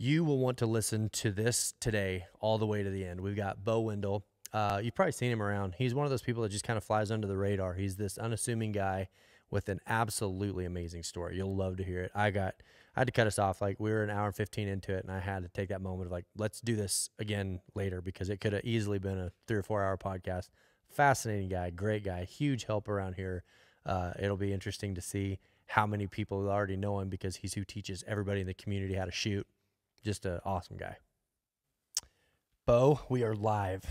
You will want to listen to this today all the way to the end. We've got Wendel. You've probably seen him around. He's one of those people that just kind of flies under the radar. He's this unassuming guy with an absolutely amazing story. You'll love to hear it. I had to cut us off. Like, we were an hour and 15 into it, and I had to take that moment of like, let's do this again later, because it could have easily been a 3 or 4 hour podcast. Fascinating guy, great guy, huge help around here. It'll be interesting to see how many people already know him, because he's who teaches everybody in the community how to shoot. Just an awesome guy. Bo, we are live.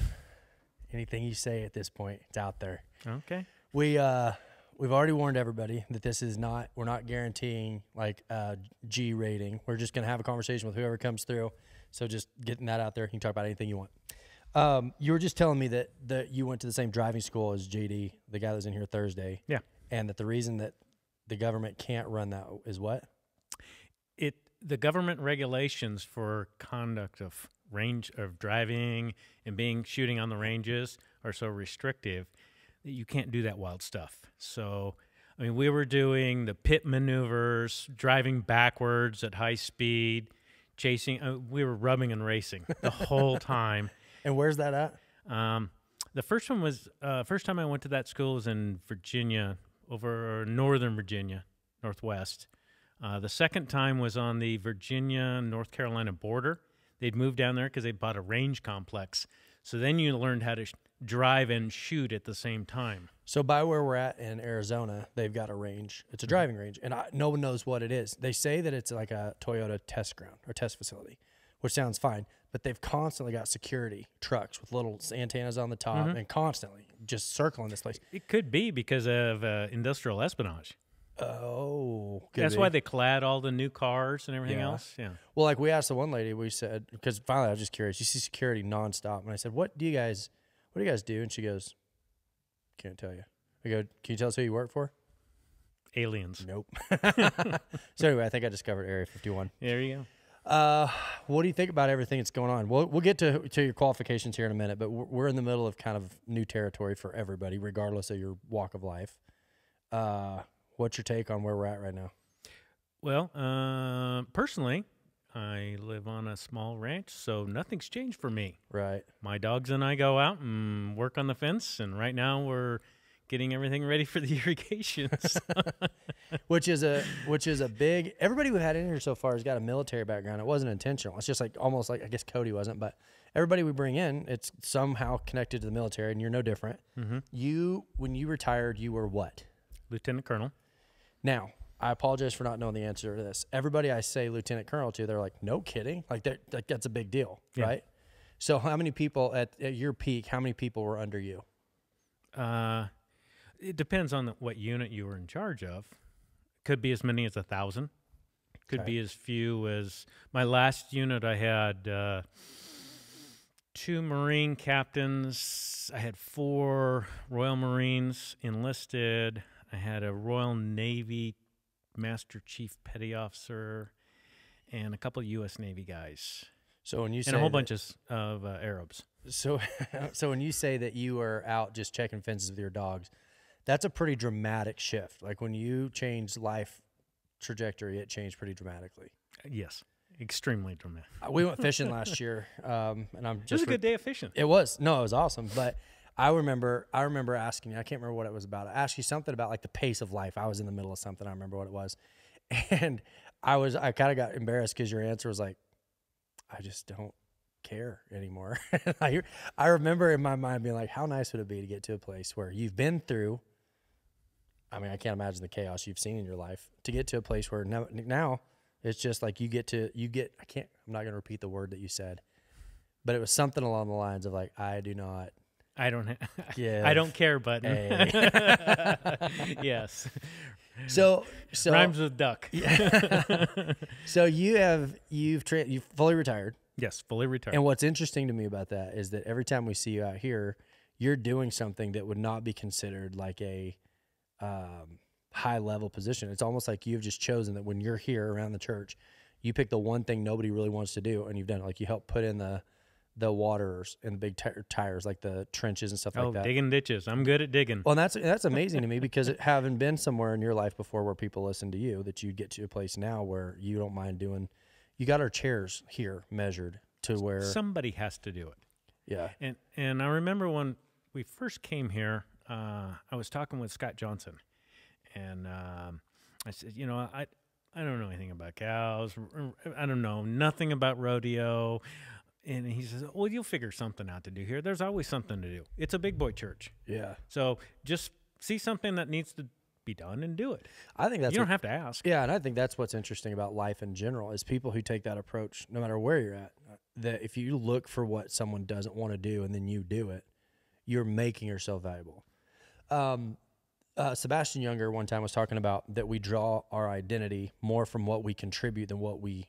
Anything you say at this point, it's out there. Okay. We've already warned everybody that this is not, we're not guaranteeing like a G rating. We're just going to have a conversation with whoever comes through. So just getting that out there. You can talk about anything you want. You were just telling me that you went to the same driving school as JD, the guy that was in here Thursday. Yeah. And that the reason that the government can't run that is what? The government regulations for conduct of range of driving and shooting on the ranges are so restrictive that you can't do that wild stuff. So, I mean, we were doing the pit maneuvers, driving backwards at high speed, chasing. We were rubbing and racing the whole time. And where's that at? The first one was first time I went to that school was in Virginia, over northern Virginia, northwest. The second time was on the Virginia-North Carolina border. They'd moved down there because they bought a range complex. So then you learned how to drive and shoot at the same time. So by where we're at in Arizona, they've got a range. It's a driving range, and no one knows what it is. They say that it's like a Toyota test ground or test facility, which sounds fine, but they've constantly got security trucks with little antennas on the top and constantly just circling this place. It could be because of industrial espionage. Oh, that's why they clad all the new cars and everything else. Yeah. Well, like we asked the one lady, we said, because finally I was just curious. You see security nonstop, and I said, "What do you guys do?" And she goes, "Can't tell you." I go, "Can you tell us who you work for?" Aliens. Nope. So anyway, I think I discovered Area 51. There you go. What do you think about everything that's going on? We'll get to your qualifications here in a minute, but we're in the middle of kind of new territory for everybody, regardless of your walk of life. What's your take on where we're at right now? Well, personally, I live on a small ranch, so nothing's changed for me. Right. My dogs and I go out and work on the fence, and right now we're getting everything ready for the irrigations. which is a big, everybody we've had in here so far has got a military background. It wasn't intentional. It's just like almost like, I guess Cody wasn't, but everybody we bring in, it's somehow connected to the military, and you're no different. When you retired, you were what? Lieutenant Colonel. Now, I apologize for not knowing the answer to this. Everybody I say Lieutenant Colonel to, they're like, no kidding. Like that's a big deal, right? So how many people at your peak, how many people were under you? It depends on what unit you were in charge of. Could be as many as 1,000. Could be as few as my last unit. I had 2 Marine captains. I had 4 Royal Marines enlisted. I had a Royal Navy Master Chief Petty Officer and a couple of U.S. Navy guys. So when you say and a whole bunch of Arabs. So when you say that you were out just checking fences with your dogs, that's a pretty dramatic shift. Like when you changed life trajectory, it changed pretty dramatically. Yes, extremely dramatic. We went fishing last year, and I'm just. It was a good day of fishing. It was. No, it was awesome. But I remember asking you. I can't remember what it was about. I asked you something about like the pace of life. I was in the middle of something. I remember what it was, and I kind of got embarrassed because your answer was like, I just don't care anymore. I remember in my mind being like, how nice would it be to get to a place where you've been through. I mean, I can't imagine the chaos you've seen in your life, to get to a place where now it's just like I'm not going to repeat the word that you said, but it was something along the lines of like, I don't care button. Yes. So rhymes with duck. Yeah. So you've fully retired. Yes, fully retired. And what's interesting to me about that is that every time we see you out here, you're doing something that would not be considered like a high level position. It's almost like you've just chosen that when you're here around the church, you pick the one thing nobody really wants to do, and you've done it. Like you help put in the waters and the big tires, like the trenches and stuff like that. Digging ditches. I'm good at digging. Well, that's amazing to me, because having been somewhere in your life before where people listen to you, that you get to a place now where you don't mind doing, you got our chairs here measured to where somebody has to do it. Yeah. And I remember when we first came here, I was talking with Scott Johnson, and I said, you know, I don't know anything about cows. I don't know nothing about rodeo. And he says, well, you'll figure something out to do here. There's always something to do. It's a big boy church. Yeah. So just see something that needs to be done and do it. I think that's you don't have to ask. Yeah, and I think that's what's interesting about life in general is people who take that approach, no matter where you're at, that if you look for what someone doesn't want to do and then you do it, you're making yourself valuable. Sebastian Younger one time was talking about that we draw our identity more from what we contribute than what we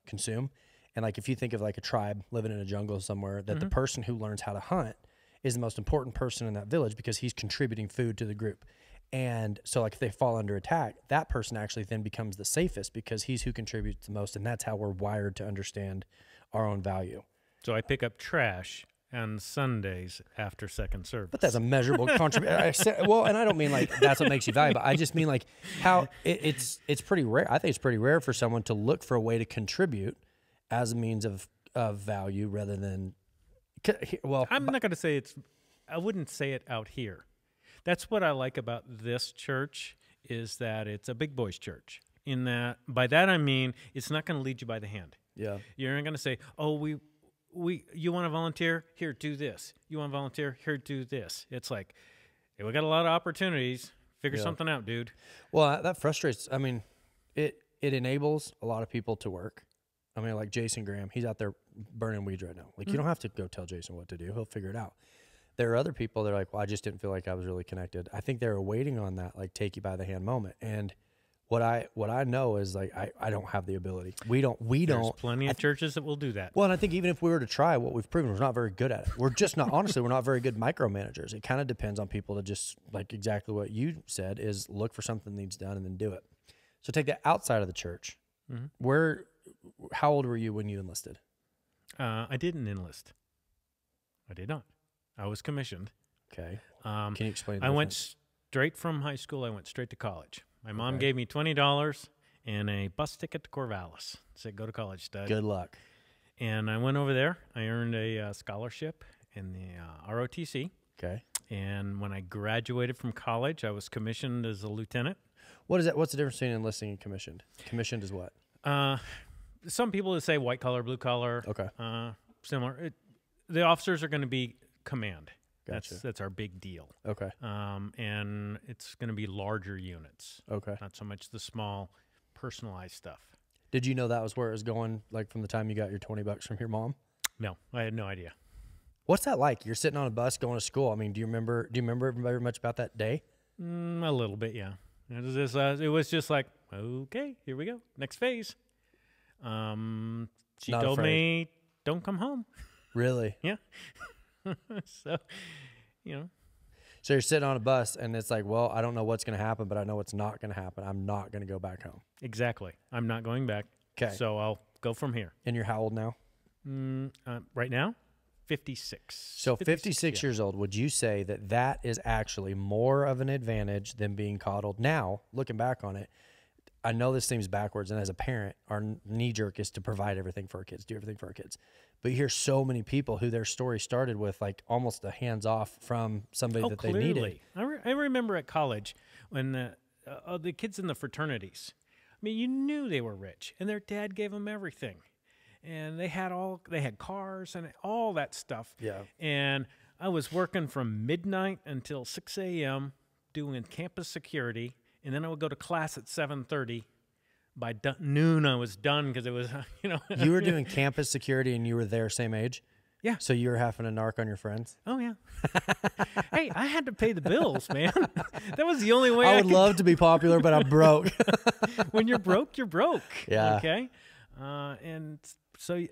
consume. And like if you think of like a tribe living in a jungle somewhere, that the person who learns how to hunt is the most important person in that village because he's contributing food to the group. And so like if they fall under attack, that person actually then becomes the safest because he's who contributes the most. And that's how we're wired to understand our own value. So I pick up trash on Sundays after second service. But that's a measurable contribution. Well, and I don't mean like that's what makes you valuable. I just mean like how it's pretty rare. I think it's pretty rare for someone to look for a way to contribute as a means of value rather than, well. I'm not going to say I wouldn't say it out here. That's what I like about this church is that it's a big boys church. In that, by that I mean it's not going to lead you by the hand. Yeah, you're not going to say, "Oh, you want to volunteer? Here, do this. You want to volunteer? Here, do this." It's like, hey, we got a lot of opportunities. Figure something out, dude. Well, that frustrates. I mean, it enables a lot of people to work. I mean, like Jason Graham, he's out there burning weeds right now. Like you don't have to go tell Jason what to do; he'll figure it out. There are other people that are like, well, I just didn't feel like I was really connected. I think they're waiting on that, like, take you by the hand moment. And what I know is, like, I don't have the ability. We don't. There's plenty of churches that will do that. Well, and I think even if we were to try, what we've proven, we're not very good at it. We're just not, honestly, we're not very good micromanagers. It kind of depends on people to just, like exactly what you said, is look for something that needs done and then do it. So take that outside of the church. How old were you when you enlisted? I didn't enlist. I did not. I was commissioned. Okay. Can you explain? I went straight from high school. I went straight to college. My mom gave me $20 and a bus ticket to Corvallis. Said, "Go to college, stud." Good luck. And I went over there. I earned a scholarship in the ROTC. Okay. And when I graduated from college, I was commissioned as a lieutenant. What is that? What's the difference between enlisting and commissioned? Commissioned is what? Some people would say white collar, blue collar. Okay. Similar. The officers are going to be command. Gotcha. That's our big deal. Okay. And it's going to be larger units. Okay. Not so much the small, personalized stuff. Did you know that was where it was going, like from the time you got your $20 from your mom? No, I had no idea. What's that like? You're sitting on a bus going to school. I mean, do you remember very much about that day? A little bit, yeah. It was just like, okay, here we go, next phase. She told me, don't come home. Really? Yeah. So, you know. So you're sitting on a bus, and it's like, well, I don't know what's going to happen, but I know what's not going to happen. I'm not going to go back home. Exactly. I'm not going back. Okay. So I'll go from here. And you're how old now? Right now, 56. So 56 years old. Would you say that that is actually more of an advantage than being coddled? Now, looking back on it, I know this seems backwards, and as a parent, our knee jerk is to provide everything for our kids, do everything for our kids. But you hear so many people who their story started with like almost a hands off from somebody that they needed. I remember at college when the kids in the fraternities, I mean, you knew they were rich, and their dad gave them everything, and they had cars and all that stuff. Yeah. And I was working from midnight until 6 a.m. doing campus security. And then I would go to class at 7:30. By noon, I was done because it was, you know. You were doing campus security, and you were there same age? Yeah. So you were having to narc on your friends? Oh, yeah. Hey, I had to pay the bills, man. That was the only way I would love to be popular, but I'm broke. When you're broke, you're broke. Yeah. Okay? And so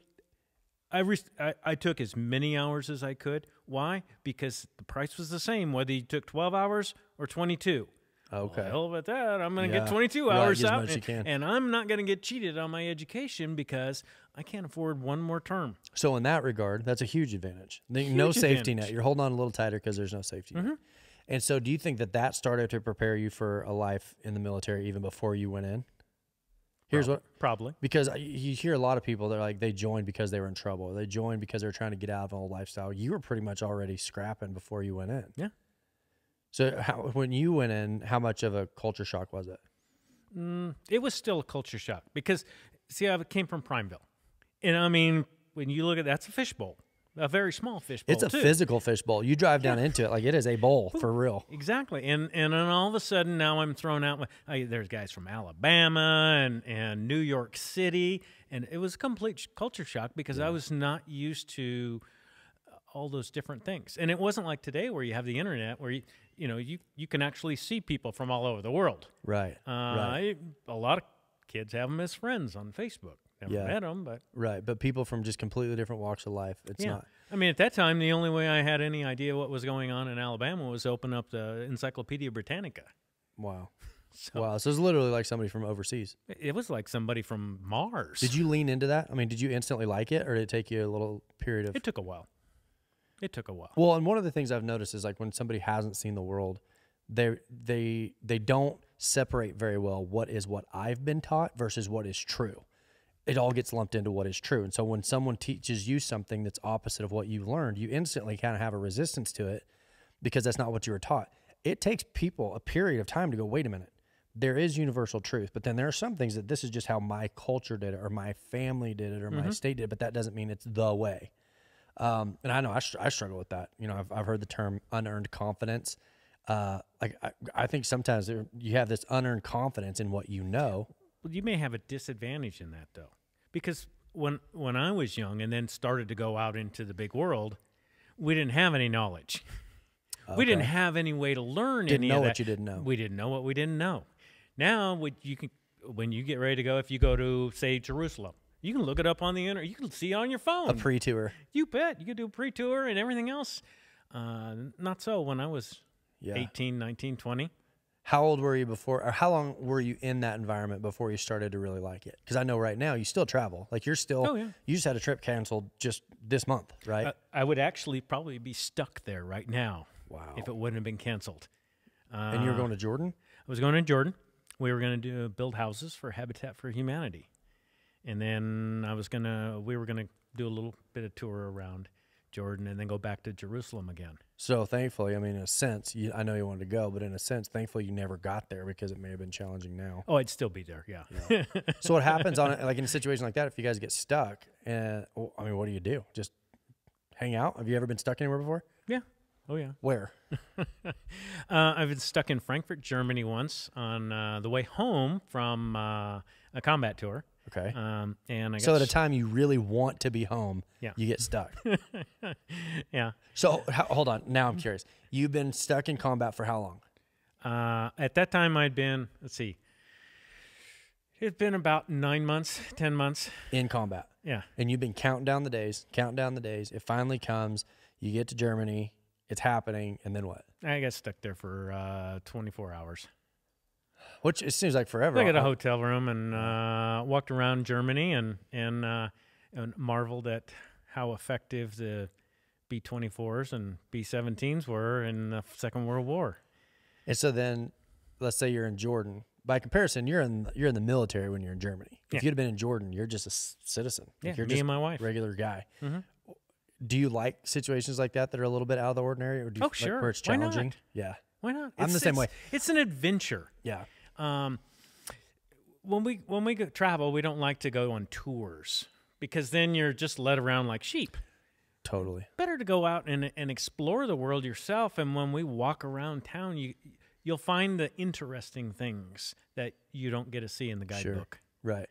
I took as many hours as I could. Why? Because the price was the same, whether you took 12 hours or 22. Okay. Well, hell about that. I'm going to get 22 hours as out, much as you can. and I'm not going to get cheated on my education because I can't afford one more term. So in that regard, that's a huge advantage. No safety net. You're holding on a little tighter because there's no safety net. And so do you think that started to prepare you for a life in the military even before you went in? Here's what probably because you hear a lot of people that are like they joined because they were in trouble. Or they joined because they were trying to get out of an old lifestyle. You were pretty much already scrapping before you went in. Yeah. So when you went in, how much of a culture shock was it? It was still a culture shock because, see, I came from Primeville. And, I mean, when you look at that's a fishbowl, a very small fishbowl, It's a physical fishbowl. You drive down into it like it is a bowl for real. Exactly. And then all of a sudden now I'm thrown out. There's guys from Alabama and New York City. And it was a complete culture shock because I was not used to all those different things. And it wasn't like today where you have the internet where you can actually see people from all over the world. Right. A lot of kids have them as friends on Facebook. Never met them, but right. But people from just completely different walks of life. It's not. I mean, at that time, the only way I had any idea what was going on in Alabama was open up the Encyclopedia Britannica. Wow. So it was literally like somebody from overseas. It was like somebody from Mars. Did you lean into that? I mean, did you instantly like it, or did it take you a little period of? It took a while. Well, and one of the things I've noticed is like when somebody hasn't seen the world, they don't separate very well what I've been taught versus what is true. It all gets lumped into what is true. And so when someone teaches you something that's opposite of what you've learned, you instantly kind of have a resistance to it because that's not what you were taught. It takes people a period of time to go, wait a minute, there is universal truth, but then there are some things that this is just how my culture did it or my family did it or my state did it, but that doesn't mean it's the way. And I know I struggle with that. You know, I've heard the term unearned confidence. I think sometimes you have this unearned confidence in what you know. Well, you may have a disadvantage in that, though, because when I was young and then started to go out into the big world, we didn't have any knowledge. Okay. We didn't have any way to learn any of that. Didn't know what you didn't know. We didn't know what we didn't know. Now, when you get ready to go, if you go to, say, Jerusalem, you can look it up on the internet. You can see it on your phone. A pre-tour. You bet. You can do a pre-tour and everything else. Not so when I was 18, 19, 20. How old were you before, or how long were you in that environment before you started to really like it? Because I know right now you still travel. Like you're still, you just had a trip canceled just this month, right? I would actually probably be stuck there right now. Wow. If it wouldn't have been canceled. And you were going to Jordan? I was going to Jordan. We were going to build houses for Habitat for Humanity. And then we were going to do a little bit of tour around Jordan and then go back to Jerusalem again. So thankfully, I mean, in a sense, I know you wanted to go, but in a sense, thankfully you never got there because it may have been challenging now. Oh, I'd still be there, yeah. So what happens in a situation like that, if you guys get stuck, I mean, what do you do? Just hang out? Have you ever been stuck anywhere before? Yeah. Oh, yeah. Where? I've been stuck in Frankfurt, Germany once on the way home from a combat tour. Okay. And I got so at a time you really want to be home, you get stuck. Yeah. So hold on. Now I'm curious. You've been stuck in combat for how long? At that time I'd been, let's see, it'd been about 9 months, 10 months. In combat. Yeah. And you've been counting down the days. It finally comes. You get to Germany. It's happening. And then what? I got stuck there for 24 hours. Which it seems like forever. I got a hotel room and walked around Germany and marveled at how effective the B-24s and B-17s were in the Second World War. And so then, let's say you're in Jordan. By comparison, you're in the military when you're in Germany. If you'd have been in Jordan, you're just a citizen. Yeah, you're me just and my wife. Regular guy. Mm-hmm. Do you like situations like that are a little bit out of the ordinary, or do you sure. like where it's challenging? Why not? Yeah. Why not? I'm the same way. It's an adventure. Yeah. When we travel, we don't like to go on tours because then you're just led around like sheep. Totally. Better to go out and explore the world yourself. And when we walk around town, you'll find the interesting things that you don't get to see in the guidebook. Sure. Right.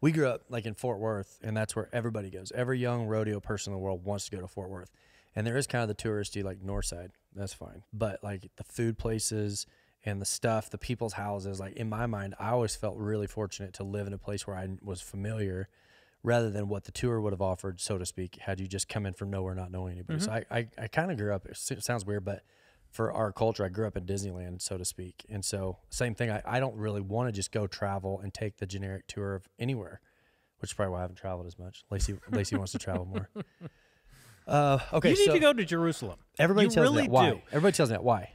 We grew up like in Fort Worth, and that's where everybody goes. Every young rodeo person in the world wants to go to Fort Worth. And there is kind of the touristy, like north side. That's fine. But like the food places and the stuff, the people's houses, like in my mind, I always felt really fortunate to live in a place where I was familiar rather than what the tour would have offered, so to speak, had you just come in from nowhere not knowing anybody. So I kind of grew up, it sounds weird, but for our culture, I grew up in Disneyland, so to speak. And so same thing, I don't really want to just go travel and take the generic tour of anywhere, which is probably why I haven't traveled as much. Lacey wants to travel more. Okay, you need to go to Jerusalem. Everybody you tells really me that. Why? do. Everybody tells me that. Why?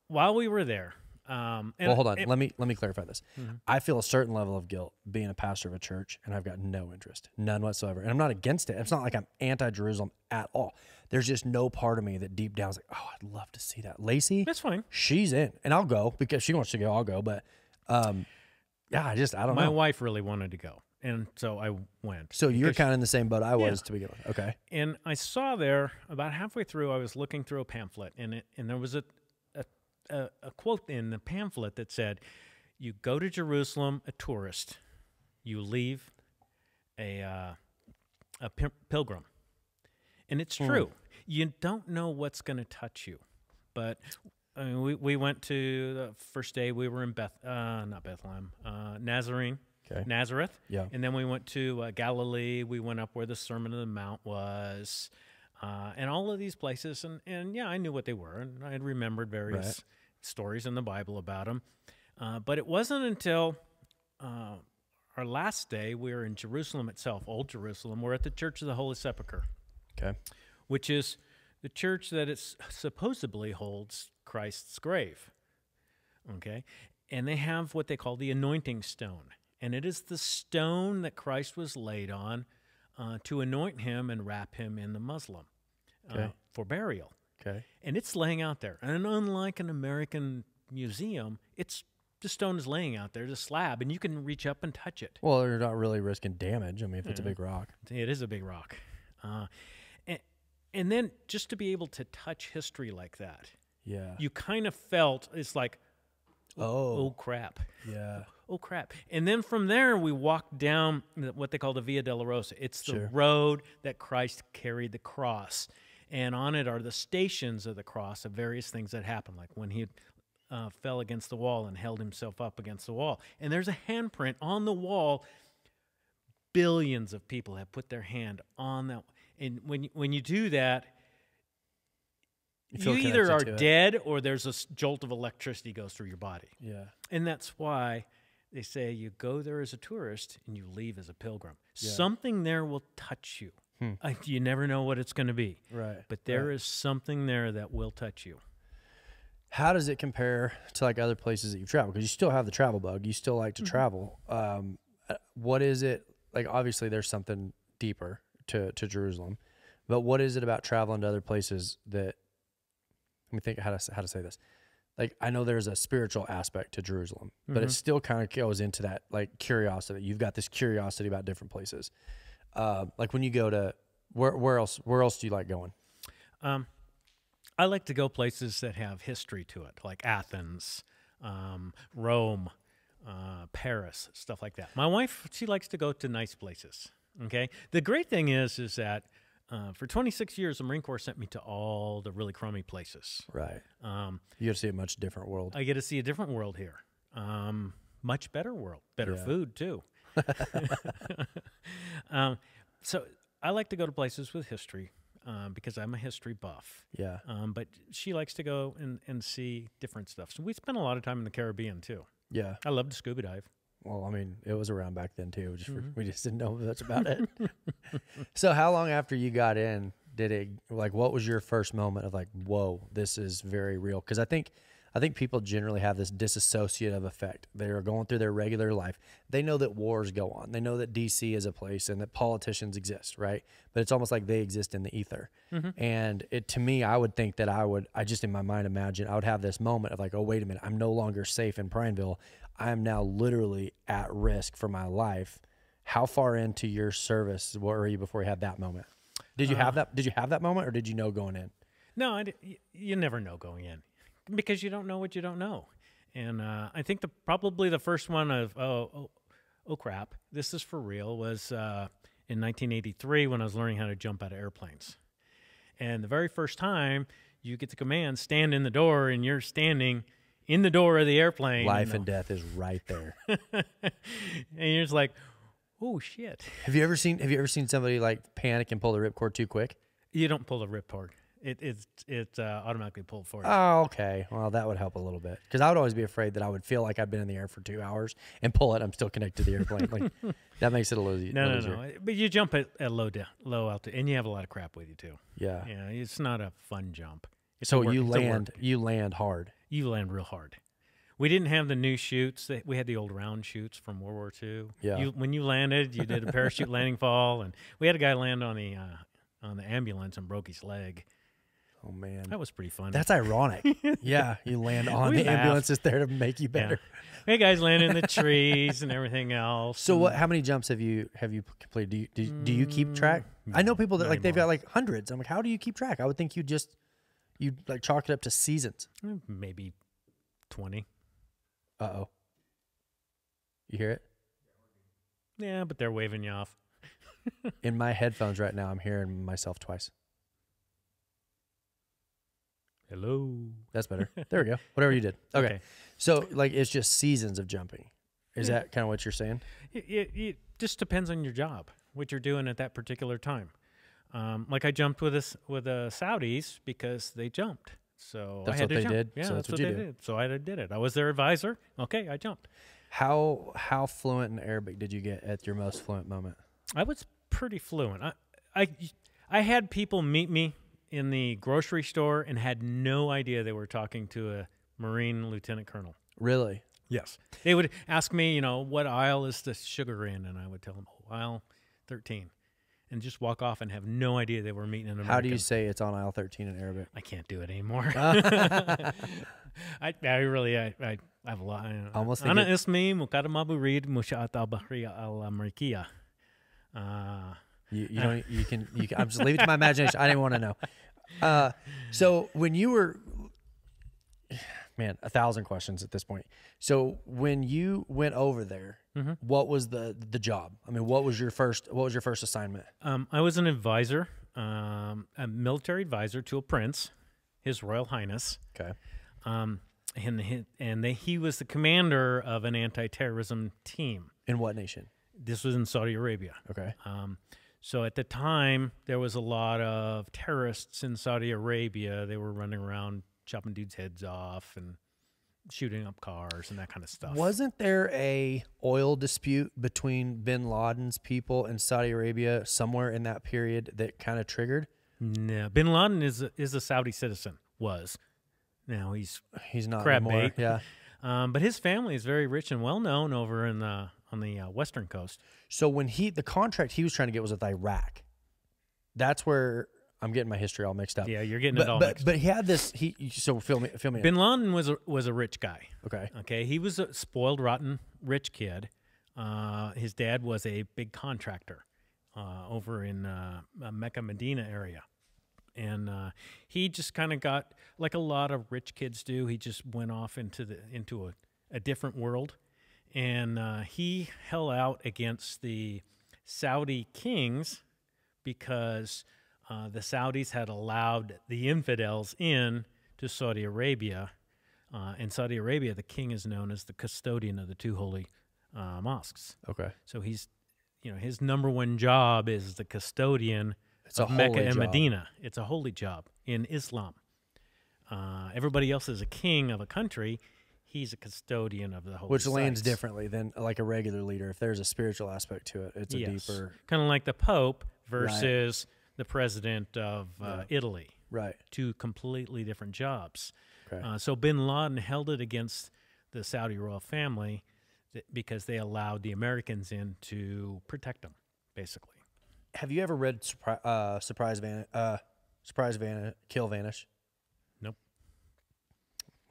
While we were there, Well, hold on. Let me clarify this. I feel a certain level of guilt being a pastor of a church, and I've got no interest, none whatsoever. And I'm not against it. It's not like I'm anti-Jerusalem at all. There's just no part of me that deep down is like, oh, I'd love to see that. Lacey, That's fine. she's in, and I'll go because she wants to go. I'll go, but yeah, I don't know. My wife really wanted to go, and so I went. So you're kind of in the same boat I was to begin with. Okay. And I saw there about halfway through, I was looking through a pamphlet, and there was a quote in the pamphlet that said, "You go to Jerusalem, a tourist. You leave, a pilgrim." And it's true. You don't know what's going to touch you, but I mean, we went to the first day. We were in not Bethlehem, Nazarene. Okay. Nazareth. Yeah. And then we went to Galilee. We went up where the Sermon on the Mount was, and all of these places. And yeah, I knew what they were, and I had remembered various stories in the Bible about them. But it wasn't until our last day, we were in Jerusalem itself, Old Jerusalem. We're at the Church of the Holy Sepulchre, which is the church that it supposedly holds Christ's grave. Okay, and they have what they call the anointing stone. And it is the stone that Christ was laid on to anoint him and wrap him in the muslin for burial. Okay. And it's laying out there. And unlike an American museum, the stone is laying out there, the slab, and you can reach up and touch it. Well, you're not really risking damage. I mean, if it's a big rock. It is a big rock. And then just to be able to touch history like that, you kind of felt, it's like, oh crap. Yeah. Oh, crap. And then from there, we walked down what they call the Via Dolorosa. It's the road that Christ carried the cross. And on it are the stations of the cross of various things that happened, like when he fell against the wall and held himself up against the wall. And there's a handprint on the wall. Billions of people have put their hand on that. And when you do that, you either are dead or there's a jolt of electricity goes through your body. Yeah. And that's why they say you go there as a tourist and you leave as a pilgrim. Yeah. Something there will touch you. You never know what it's going to be. Right. But there is something there that will touch you. How does it compare to like other places that you've traveled? Because you still have the travel bug. You still like to travel. What is it? Like, obviously there's something deeper to Jerusalem, but what is it about traveling to other places that, let me think how to say this. Like, I know there's a spiritual aspect to Jerusalem, but it still kind of goes into that, like, curiosity. You've got this curiosity about different places. Like when you go to, where else do you like going? I like to go places that have history to it, like Athens, Rome, Paris, stuff like that. My wife, she likes to go to nice places, okay? The great thing is that for 26 years, the Marine Corps sent me to all the really crummy places. Right. You get to see a much different world. I get to see a different world here. Much better world. Better food, too. So I like to go to places with history because I'm a history buff. Yeah. But she likes to go and see different stuff. So we spend a lot of time in the Caribbean, too. Yeah. I love to scuba dive. Well, I mean, it was around back then, too. We just didn't know much about it. So how long after you got in did it, like, what was your first moment of like, whoa, this is very real? Because I think people generally have this disassociative effect. They are going through their regular life. They know that wars go on. They know that D.C. is a place and that politicians exist, right? But it's almost like they exist in the ether. And to me, I would think that I just in my mind imagine I would have this moment of like, oh, wait a minute, I'm no longer safe in Prineville. I am now literally at risk for my life. How far into your service were you before you had that moment? Did you have that? Did you have that moment, or did you know going in? No, you never know going in because you don't know what you don't know. And I think probably the first one of oh crap, this is for real was in 1983 when I was learning how to jump out of airplanes. And the very first time you get the command, stand in the door, and you're standing in the door of the airplane. Life and death is right there. And you're just like, oh shit. Have you ever seen somebody like panic and pull the ripcord too quick? You don't pull the ripcord. It's automatically pulled for you. Oh, okay. Well, that would help a little bit because I would always be afraid that I would feel like I've been in the air for 2 hours and pull it. I'm still connected to the airplane. Like that makes it a little easier. No. But you jump at low altitude, and you have a lot of crap with you too. Yeah. Yeah. It's not a fun jump. So you land hard. You land real hard. We didn't have the new chutes. We had the old round chutes from World War II. Yeah. When you landed, you did a parachute landing fall, and we had a guy land on the ambulance and broke his leg. Oh, man. That was pretty funny. That's ironic. Yeah, you land on We the laughed. ambulance is there to make you better. Yeah. We had guys land in the trees and everything else. So what? How many jumps have you completed? Do you keep track? I know people that not like they've anymore. got like hundreds. I'm like, how do you keep track? I would think you'd like chalk it up to seasons. Maybe 20. Uh-oh. You hear it? Yeah, but they're waving you off. In my headphones right now, I'm hearing myself twice. Hello. That's better. There we go. Whatever you did. Okay. So like it's just seasons of jumping. Is that kind of what you're saying? It just depends on your job, what you're doing at that particular time. Like I jumped with the Saudis because they jumped. So That's I had what to they jump. did? Yeah, So that's that's what what they you did. So I did it. I was their advisor. Okay, I jumped. How fluent in Arabic did you get at your most fluent moment? I was pretty fluent. I had people meet me in the grocery store and had no idea they were talking to a Marine lieutenant colonel. Really? Yes. They would ask me, what aisle is the sugar in? And I would tell them, aisle 13. And just walk off and have no idea they were meeting an American. How do you say it's on aisle 13 in Arabic? I can't do it anymore. I have a lot. Almost Ana ismi Mukarram Abu Reed Mushaat al-Bahriya al-Amerikiya. You can I'm just leave it to my imagination. I didn't want to know. So when you were, man, 1,000 questions at this point. So when you went over there, what was the job? I mean, what was your first assignment? I was an advisor, a military advisor to a prince, His Royal Highness. Okay. He was the commander of an anti-terrorism team. In what nation? This was in Saudi Arabia. Okay. So at the time, there was a lot of terrorists in Saudi Arabia. They were running around chopping dudes' heads off and shooting up cars and that kind of stuff. Wasn't there a oil dispute between bin Laden's people and Saudi Arabia somewhere in that period that kind of triggered? No, bin Laden is a Saudi citizen. Was. Now he's not crab anymore. bait. Yeah. But his family is very rich and well known over on the western coast. So when the contract he was trying to get was with Iraq. That's where I'm getting my history all mixed up. Yeah, you're getting it all mixed up. But he had this. So fill me in. Bin Laden was a rich guy. Okay. Okay. He was a spoiled, rotten, rich kid. His dad was a big contractor over in Mecca, Medina area. And he just kind of got, like a lot of rich kids do, he just went off into a different world. And he held out against the Saudi kings because the Saudis had allowed the infidels in to Saudi Arabia. In Saudi Arabia, the king is known as the custodian of the two holy mosques. Okay. So he's, his number one job is the custodian of Mecca and Medina. It's a holy job in Islam. Everybody else is a king of a country. He's a custodian of the holy Which lands sites. differently than like a regular leader. If there's a spiritual aspect to it, it's a deeper. Kind of like the Pope versus the president of Italy. Right. Two completely different jobs. Okay. So bin Laden held it against the Saudi royal family because they allowed the Americans in to protect them, basically. Have you ever read Surprise Kill Vanish? Nope.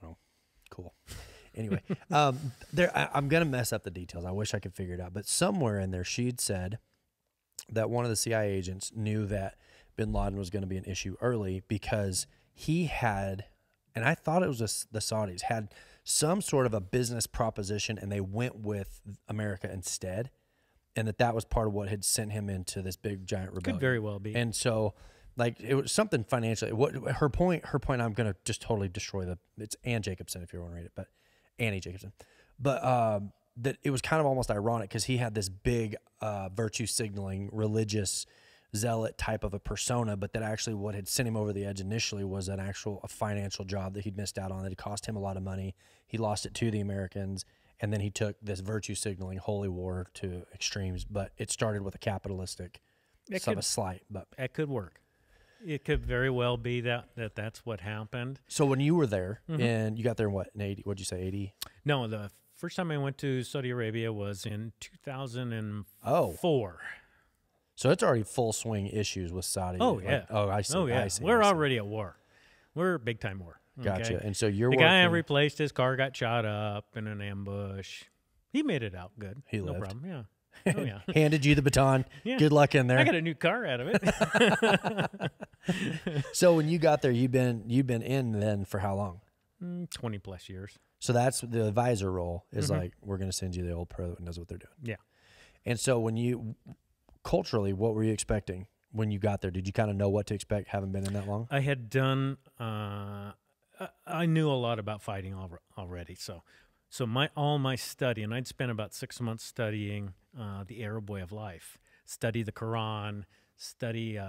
Well, cool. Anyway, I'm gonna mess up the details. I wish I could figure it out, but somewhere in there, she'd said that one of the CIA agents knew that bin Laden was going to be an issue early because he had, and I thought it was the Saudis had some sort of a business proposition, and they went with America instead. And that was part of what had sent him into this big giant rebellion. Could very well be. And so, like, it was something financially. What her point? I'm gonna just totally destroy it's Ann Jacobson if you want to read it, but Annie Jacobson. But that it was kind of almost ironic because he had this big virtue signaling religious zealot type of a persona, but that actually what had sent him over the edge initially was a financial job that he'd missed out on that had cost him a lot of money. He lost it to the Americans. And then he took this virtue signaling holy war to extremes, but it started with a capitalistic slight. But it could work. It could very well be that's what happened. So when you were there, and you got there in what, in 80? What'd you say, 80? No, the first time I went to Saudi Arabia was in 2004. So it's already full swing issues with Saudi. Oh, yeah. I see. Oh, yeah. I see. We're already at war. We're big time war. Gotcha. Okay? And so you're the working. guy I replaced, his car got shot up in an ambush. He made it out good. He no lived. problem. Yeah. Oh, yeah. Handed you the baton. Yeah. Good luck in there. I got a new car out of it. So when you got there, you've been in then for how long? 20 plus years. So that's the advisor role is like, we're going to send you the old pro that knows what they're doing. Yeah. And so when you, culturally, what were you expecting when you got there? Did you kind of know what to expect, having been in that long? I had done, I knew a lot about fighting already. So all my study, and I'd spent about 6 months studying the Arab way of life, study the Quran, study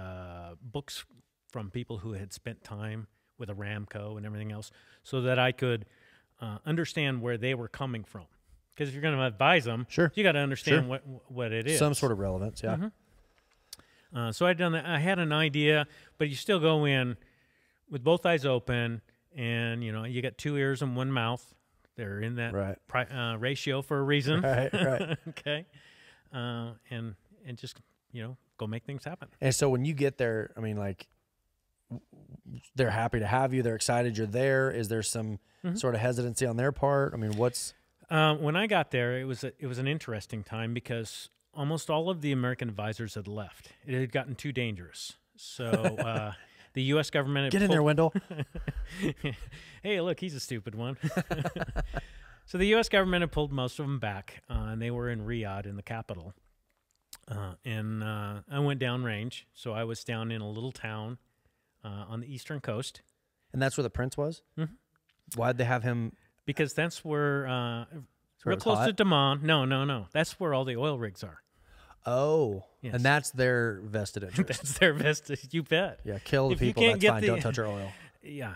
books from people who had spent time with Aramco and everything else, so that I could understand where they were coming from. Because if you're going to advise them, sure, you got to understand what it is. Some sort of relevance, yeah. So I'd done that. I had an idea, but you still go in with both eyes open, and you got 2 ears and 1 mouth. They're in that ratio for a reason. Right. Okay, and just go make things happen. And so when you get there, I mean, like, they're happy to have you. They're excited you're there. Is there some sort of hesitancy on their part? I mean, what's when I got there, it was an interesting time because almost all of the American advisors had left. It had gotten too dangerous. So the U.S. government had get in there, Wendell. Hey, look, he's a stupid one. So the U.S. government had pulled most of them back, and they were in Riyadh, in the capital. And I went downrange, so I was down in a little town on the eastern coast. And that's where the prince was? Why'd they have him? Because that's where, real close to Daman. No. That's where all the oil rigs are. Oh, yes. And that's their vested interest. That's their vested. You bet. Yeah, kill the people. That's fine. Don't touch our oil. Yeah,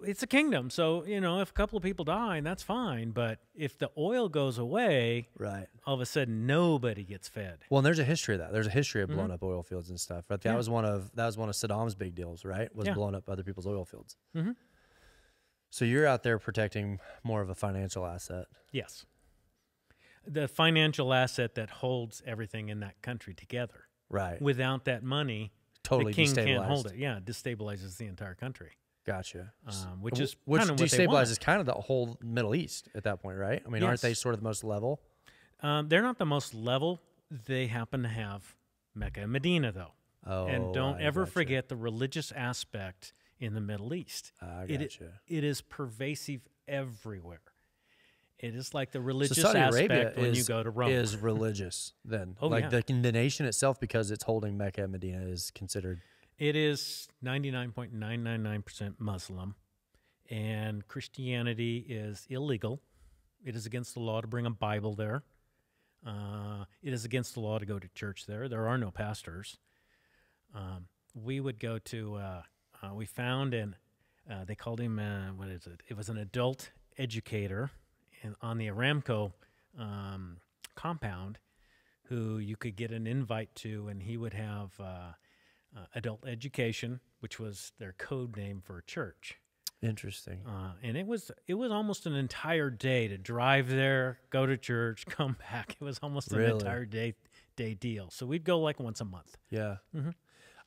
it's a kingdom. So if a couple of people die, that's fine. But if the oil goes away, right, all of a sudden nobody gets fed. Well, and there's a history of that. There's a history of blowing up oil fields and stuff. Right? That was one of Saddam's big deals. Right, was blowing up other people's oil fields. So you're out there protecting more of a financial asset. Yes. The financial asset that holds everything in that country together. Right. Without that money, totally the king destabilized. Can't hold it. Yeah, it destabilizes the entire country. Gotcha. Which is which kind of what they want. destabilizes kind of the whole Middle East at that point, right? I mean, aren't they sort of the most level? They're not the most level. They happen to have Mecca and Medina, though. Oh, and don't ever forget the religious aspect in the Middle East. It is pervasive everywhere. It is like the religious Saudi aspect Arabia when you go to Rome. Is religious then? Oh, like the nation itself, because it's holding Mecca and Medina, is considered. It is 99.999% Muslim, and Christianity is illegal. It is against the law to bring a Bible there. It is against the law to go to church there. There are no pastors. We would go to. We found they called him what is it? It was an adult educator on the Aramco compound, who you could get an invite to, and he would have adult education, which was their code name for a church. Interesting. And it was almost an entire day to drive there, go to church, come back. It was almost an entire day deal. So we'd go like once a month. Yeah.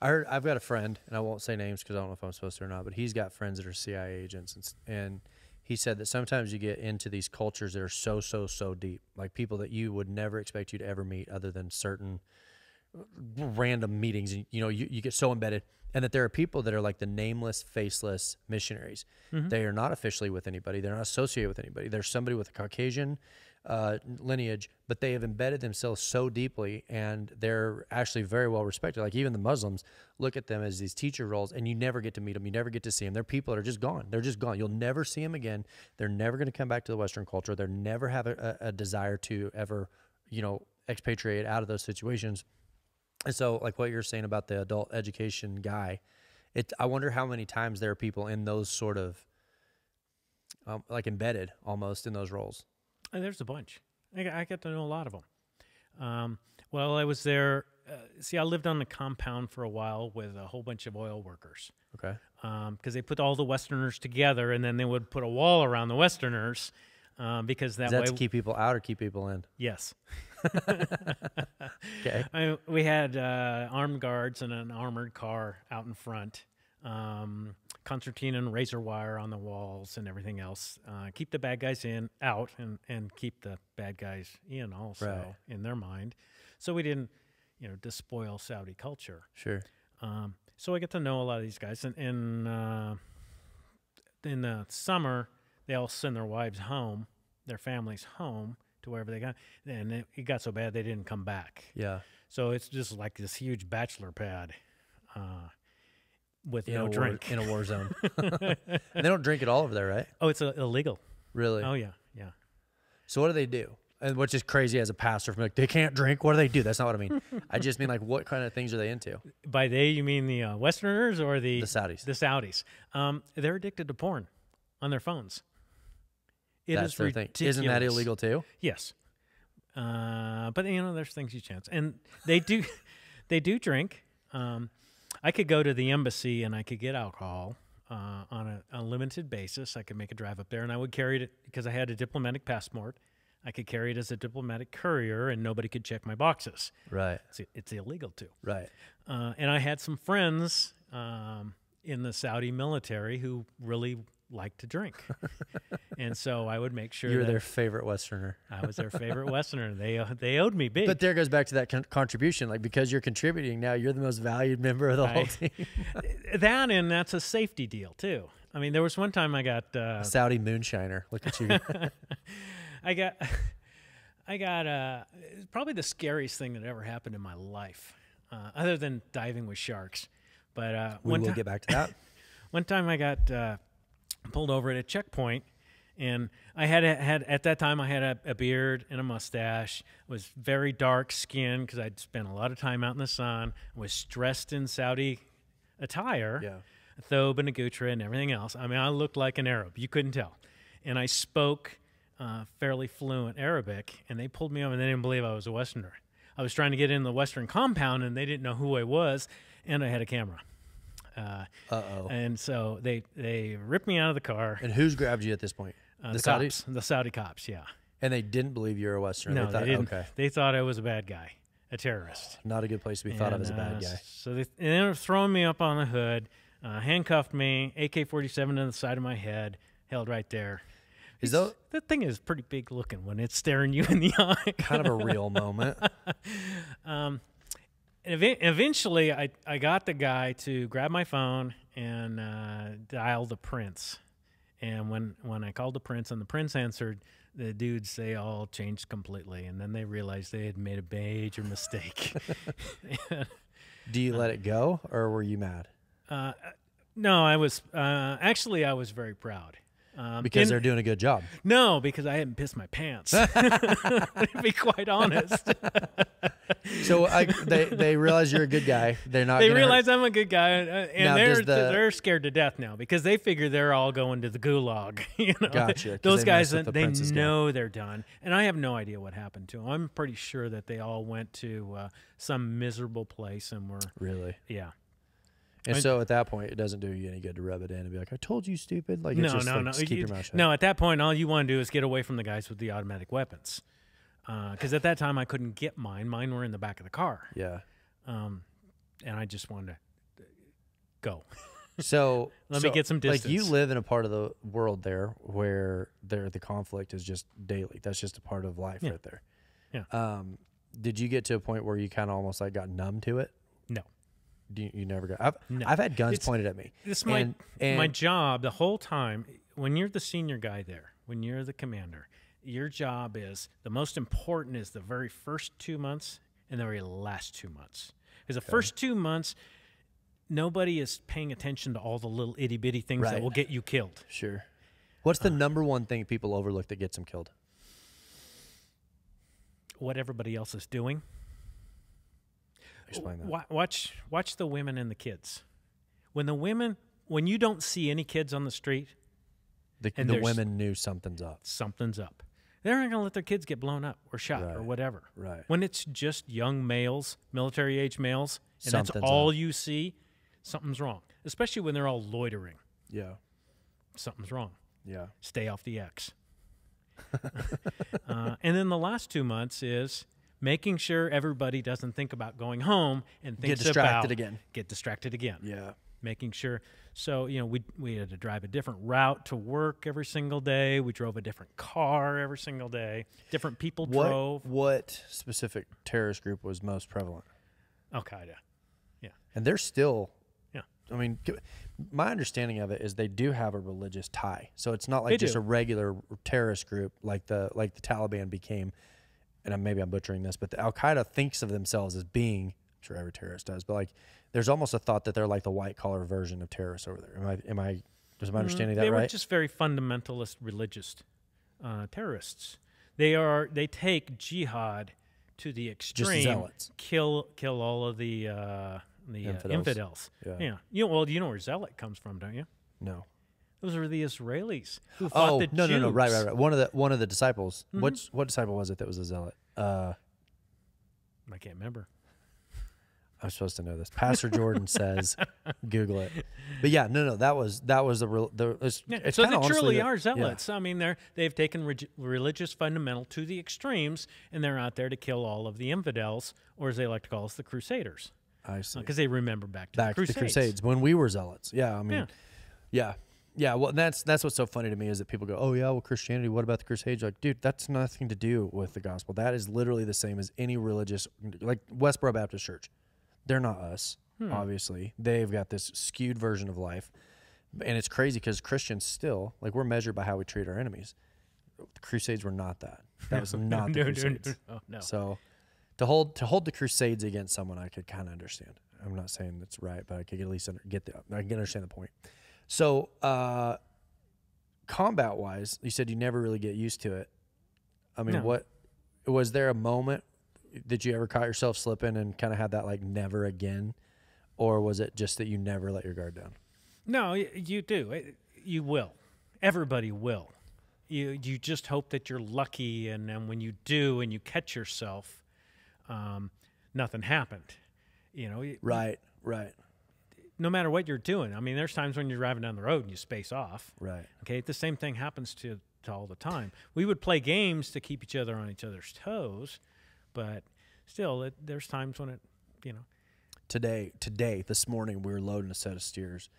I've got a friend, and I won't say names because I don't know if I'm supposed to or not, but he's got friends that are CIA agents, and he said that sometimes you get into these cultures that are so deep, like people that you would never expect you to ever meet other than certain random meetings. And, you get so embedded, and that there are people that are like the nameless, faceless missionaries. They are not officially with anybody. They're not associated with anybody. They're somebody with a Caucasian lineage, but they have embedded themselves so deeply, and they're actually very well respected. Like even the Muslims look at them as these teacher roles, and you never get to meet them. You never get to see them. They're people that are just gone. They're just gone. You'll never see them again. They're never going to come back to the Western culture. They're never have a desire to ever, expatriate out of those situations. And so like what you're saying about the adult education guy, I wonder how many times there are people in those sort of like embedded almost in those roles. There's a bunch. I get to know a lot of them. Well, I was there. I lived on the compound for a while with a whole bunch of oil workers. Okay. Because they put all the Westerners together, and then they would put a wall around the Westerners because that Is that way to keep people out or keep people in? yes. Okay. We had armed guards and an armored car out in front, concertina and razor wire on the walls and everything else. Keep the bad guys out, and keep the bad guys in also in their mind. So we didn't, despoil Saudi culture. Sure. So I get to know a lot of these guys, and in the summer they all send their wives home, their families home to wherever they got, and it got so bad they didn't come back. Yeah. So it's just like this huge bachelor pad with no war, drink. in a war zone. They don't drink it all over there, right? Oh, it's illegal. Really? Oh, yeah, yeah. So what do they do? And which is crazy as a pastor. From like, they can't drink. What do they do? That's not what I mean. I just mean, like, what kind of things are they into? By they, you mean the Westerners or the Saudis? The Saudis. They're addicted to porn on their phones. That's their ridiculous. thing. Isn't that illegal too? Yes. But there's things you chance, and they do, they do drink. I could go to the embassy and I could get alcohol on a limited basis. I could make a drive up there, and I would carry it because I had a diplomatic passport. I could carry it as a diplomatic courier, and nobody could check my boxes. Right. It's illegal too. Right. And I had some friends in the Saudi military who really like to drink. And so I would make sure you were their favorite Westerner. I was their favorite Westerner. They owed me big. But there goes back to that contribution. Like, because you're contributing now, you're the most valued member of the whole team. And that's a safety deal too. I mean, there was one time I got Saudi moonshiner. Look at you. I got probably the scariest thing that ever happened in my life, other than diving with sharks. But we will get back to that. One time I got pulled over at a checkpoint, and I had at that time I had a beard and a mustache. Was very dark skinned because I'd spent a lot of time out in the sun. Was dressed in Saudi attire, a thobe and a gutra and everything else. I mean, I looked like an Arab. You couldn't tell, and I spoke fairly fluent Arabic, and they pulled me over, and they didn't believe I was a Westerner. I was trying to get in the Western compound, and they didn't know who I was, and I had a camera. And so they ripped me out of the car. And who's grabbed you at this point? The Saudis? The Saudi cops, yeah. And they didn't believe you were a Westerner? No, they didn't. Okay. They thought I was a bad guy, a terrorist. Not a good place to be thought of as a bad guy. So they ended up throwing me up on the hood, handcuffed me, AK-47 to the side of my head, held right there. That thing is pretty big looking when it's staring you in the eye. Kind of a real moment. Eventually, I got the guy to grab my phone and dial the prince. And when I called the prince and the prince answered, the dudes, they all changed completely. And then they realized they had made a major mistake. Do you let it go, or were you mad? No, I was I was very proud. Because they're doing a good job. No, because I hadn't pissed my pants. To be quite honest. So they realize you're a good guy. They're not. They realize I'm a good guy, and they're scared to death now because they figure they're all going to the gulag. Gotcha. Those guys, they know they're done, and I have no idea what happened to them. I'm pretty sure that they all went to some miserable place and were really. Yeah. And so at that point, it doesn't do you any good to rub it in and be like, "I told you, stupid." Like, no. Keep your mouth shut. No, at that point, all you want to do is get away from the guys with the automatic weapons, because at that time I couldn't get mine. Mine were in the back of the car. Yeah. And I just wanted to go. So let me get some distance. Like, you live in a part of the world there where the conflict is just daily. That's just a part of life right there. Yeah. Did you get to a point where you kind of almost like got numb to it? No. You never got. I've had guns pointed at me. It's my job the whole time. When you're the senior guy there, when you're the commander, your job is the most important is the very first 2 months and the very last 2 months. Because the first 2 months, nobody is paying attention to all the little itty bitty things that will get you killed. Sure. What's the number one thing people overlook that gets them killed? What everybody else is doing. Explain that. Watch the women and the kids. When you don't see any kids on the street, the women knew something's up. Something's up. They're not going to let their kids get blown up or shot or whatever. Right. When it's just young males, military-age males, and that's all you see, something's wrong. Especially when they're all loitering. Yeah. Something's wrong. Yeah. Stay off the X. And then the last 2 months is making sure everybody doesn't think about going home and thinks Get distracted about again. Get distracted again. Yeah. Making sure. So, we had to drive a different route to work every single day. We drove a different car every single day. Different people drove. What specific terrorist group was most prevalent? Al-Qaeda. Yeah. And they're still, Yeah. I mean, my understanding of it is they do have a religious tie. So it's not like just a regular terrorist group like the Taliban became. And maybe I'm butchering this, but the Al-Qaeda thinks of themselves as being, I'm sure every terrorist does, but like there's almost a thought that they're like the white collar version of terrorists over there. Is my understanding that right? They were just very fundamentalist religious terrorists. They take jihad to the extreme. Just zealots. Kill all of the infidels. Yeah. You know where zealot comes from, don't you? No. Those are the Israelis who fought the Jews. No. Right. One of the disciples. What disciple was it that was a zealot? I can't remember. I'm supposed to know this. Pastor Jordan says, Google it. But yeah, no. That was the real. So they truly are zealots. Yeah. I mean, they've taken religious fundamental to the extremes, and they're out there to kill all of the infidels, or as they like to call us, the Crusaders. I see. Because they remember back to the Crusades when we were zealots. Yeah, I mean, yeah. Well, that's what's so funny to me is that people go, oh yeah, well Christianity. What about the Crusades? Like, dude, that's nothing to do with the gospel. That is literally the same as any religious, like Westboro Baptist Church. They're not us, obviously. They've got this skewed version of life, and it's crazy because Christians still we're measured by how we treat our enemies. The Crusades were not that. That was not the Crusades. No. So to hold the Crusades against someone, I could kind of understand. I'm not saying that's right, but I could at least I can understand the point. So, combat-wise, you said you never really get used to it. I mean, what was there a moment that you ever caught yourself slipping and kind of had that never again, or was it just that you never let your guard down? No, you do. You will. Everybody will. You just hope that you're lucky, and then when you do and you catch yourself, nothing happened. Right. No matter what you're doing. I mean, there's times when you're driving down the road and you space off. Right. Okay, the same thing happens to all the time. We would play games to keep each other on each other's toes, but still, there's times when it. Today, this morning, we were loading a set of steers,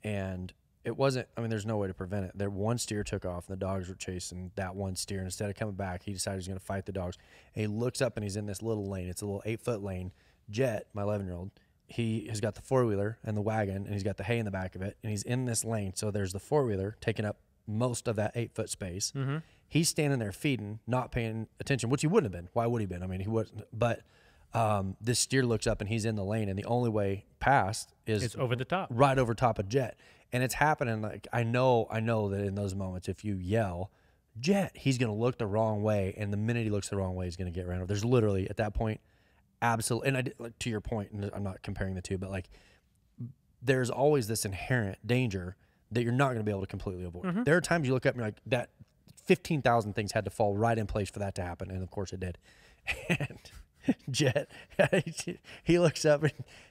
and it wasn't. I mean, there's no way to prevent it. One steer took off, and the dogs were chasing that one steer. And instead of coming back, he decided he's going to fight the dogs. And he looks up, and he's in this little lane. It's a little 8-foot lane. Jet, my 11-year-old. He has got the four-wheeler and the wagon, and he's got the hay in the back of it, and he's in this lane. So there's the four-wheeler taking up most of that 8-foot space. Mm-hmm. He's standing there feeding, not paying attention, which he wouldn't have been. Why would he have been? I mean, he wasn't. But this steer looks up, and he's in the lane, and the only way past is it's over the top, right over top of Jet. And it's happening. I know that in those moments, if you yell, Jet, he's going to look the wrong way, and the minute he looks the wrong way, he's going to get ran over. There's literally at that point. Absolutely, and to your point, and I'm not comparing the two, but there's always this inherent danger that you're not going to be able to completely avoid. Mm-hmm. There are times you look up and you're like, that 15,000 things had to fall right in place for that to happen, and of course it did. And Jet, he looks up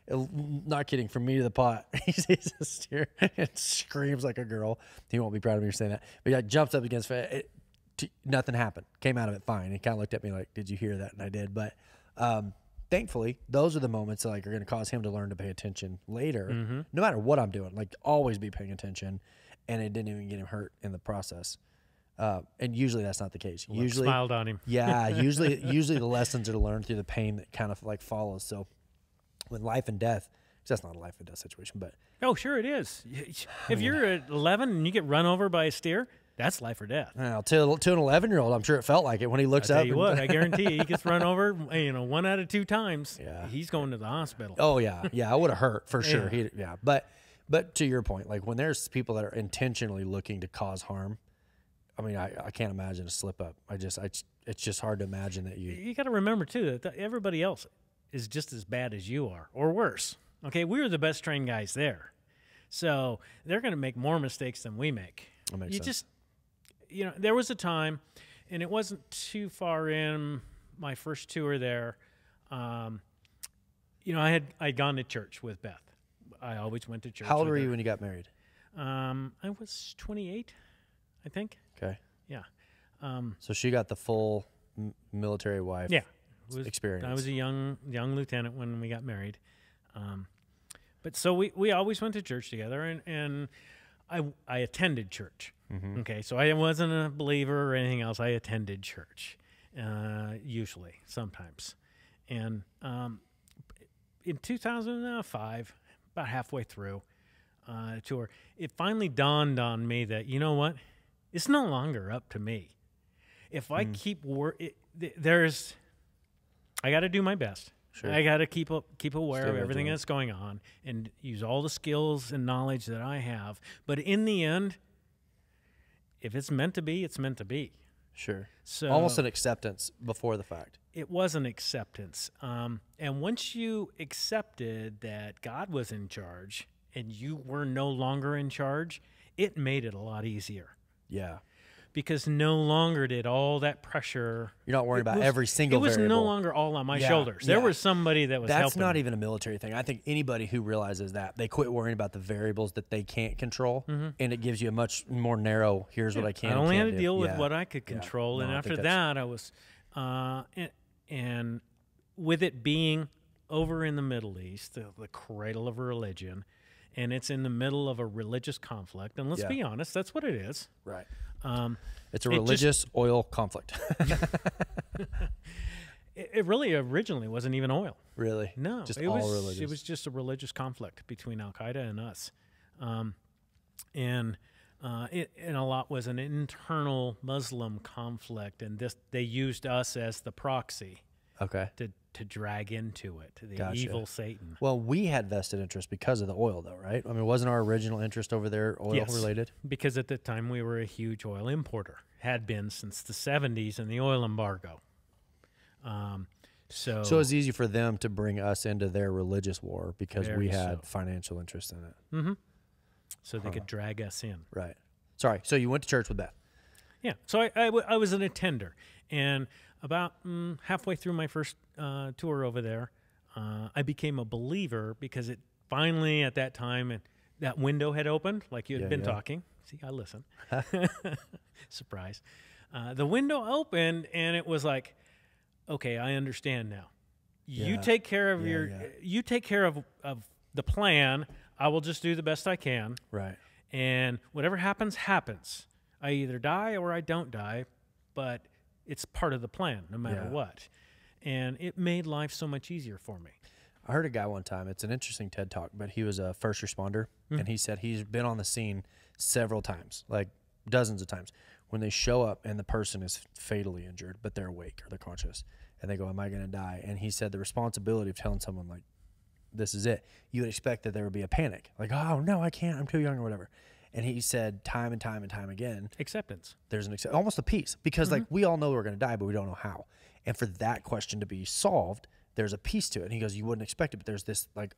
and, not kidding, from me to the pot, he sees a steer and screams like a girl. He won't be proud of me for saying that, but he jumps up against it. Nothing happened. Came out of it fine. He kind of looked at me like, "Did you hear that?" And I did, but. Thankfully, those are the moments that are going to cause him to learn to pay attention later, no matter what I'm doing. Always be paying attention, and it didn't even get him hurt in the process. And usually that's not the case. Usually smiled on him. Yeah, usually the lessons are learned through the pain that kind of follows. So, with life and death, that's not a life and death situation, but sure it is. If you're at 11 and you get run over by a steer. That's life or death. Well, to an 11-year-old, I'm sure it felt like it when he looks up. Tell you what, I guarantee you, he gets run over. 1 out of 2 times. Yeah, he's going to the hospital. Oh yeah, I would have hurt for sure. But to your point, when there's people that are intentionally looking to cause harm, I mean, I can't imagine a slip up. It's just hard to imagine that You got to remember too that everybody else is just as bad as you are, or worse. Okay, we were the best trained guys there, so they're going to make more mistakes than we make. That makes sense. There was a time, and it wasn't too far in my first tour there. I'd gone to church with Beth. I always went to church. How old were you when you got married? I was 28, I think. Okay. Yeah. So she got the full military wife experience. I was a young lieutenant when we got married. But so we always went to church together, and I attended church. Mm-hmm. Okay, so I wasn't a believer or anything else. I attended church, usually, sometimes. And in 2005, about halfway through the tour, it finally dawned on me that, you know what? It's no longer up to me. If I keep I got to do my best. Sure. I got to keep aware of everything that's going on and use all the skills and knowledge that I have. But in the end, if it's meant to be, it's meant to be. Sure. So almost an acceptance before the fact. It was an acceptance. And once you accepted that God was in charge and you were no longer in charge, it made it a lot easier. Yeah. Because no longer did all that pressure. You're not worried about every single variable. It was no longer all on my shoulders. There was somebody that was helping. That's not even a military thing. I think anybody who realizes that, they quit worrying about the variables that they can't control, and it gives you a much more narrow, here's what I can and I only can't had to do. deal with what I could control, and after that, I was, and with it being over in the Middle East, the cradle of religion, and it's in the middle of a religious conflict, and let's be honest, that's what it is. Right. It's a religious oil conflict. It really originally wasn't even oil. Really? No. Just all religious. It was just a religious conflict between Al-Qaeda and us. And a lot was an internal Muslim conflict, and they used us as the proxy. Okay. To drag into it, the evil Satan. Well, we had vested interest because of the oil, though, right? I mean, wasn't our original interest over there oil-related? Because at the time we were a huge oil importer, had been since the 70s and the oil embargo. So it was easy for them to bring us into their religious war because we had financial interest in it. Mm-hmm. So they could drag us in. Right. Sorry. So you went to church with Beth. Yeah. So I was an attender, and about halfway through my first tour over there, I became a believer because it finally, at that time, that window had opened, like you had been talking. See, I listen. Surprise. The window opened, and it was like, okay, I understand now. You take care of you take care of the plan. I will just do the best I can. Right. And whatever happens, happens. I either die or I don't die, but it's part of the plan no matter what. And it made life so much easier for me. I heard a guy one time, it's an interesting TED Talk, but he was a first responder, and he said he's been on the scene several times, like dozens of times, when they show up and the person is fatally injured, but they're awake or they're conscious, and they go, am I going to die? And he said the responsibility of telling someone, like, this is it, you would expect that there would be a panic, like, oh, no, I can't, I'm too young or whatever. And he said time and time and time again, acceptance. There's almost a peace, because like we all know we're going to die, but we don't know how. And for that question to be solved, there's a piece to it. And he goes, you wouldn't expect it, but there's this like,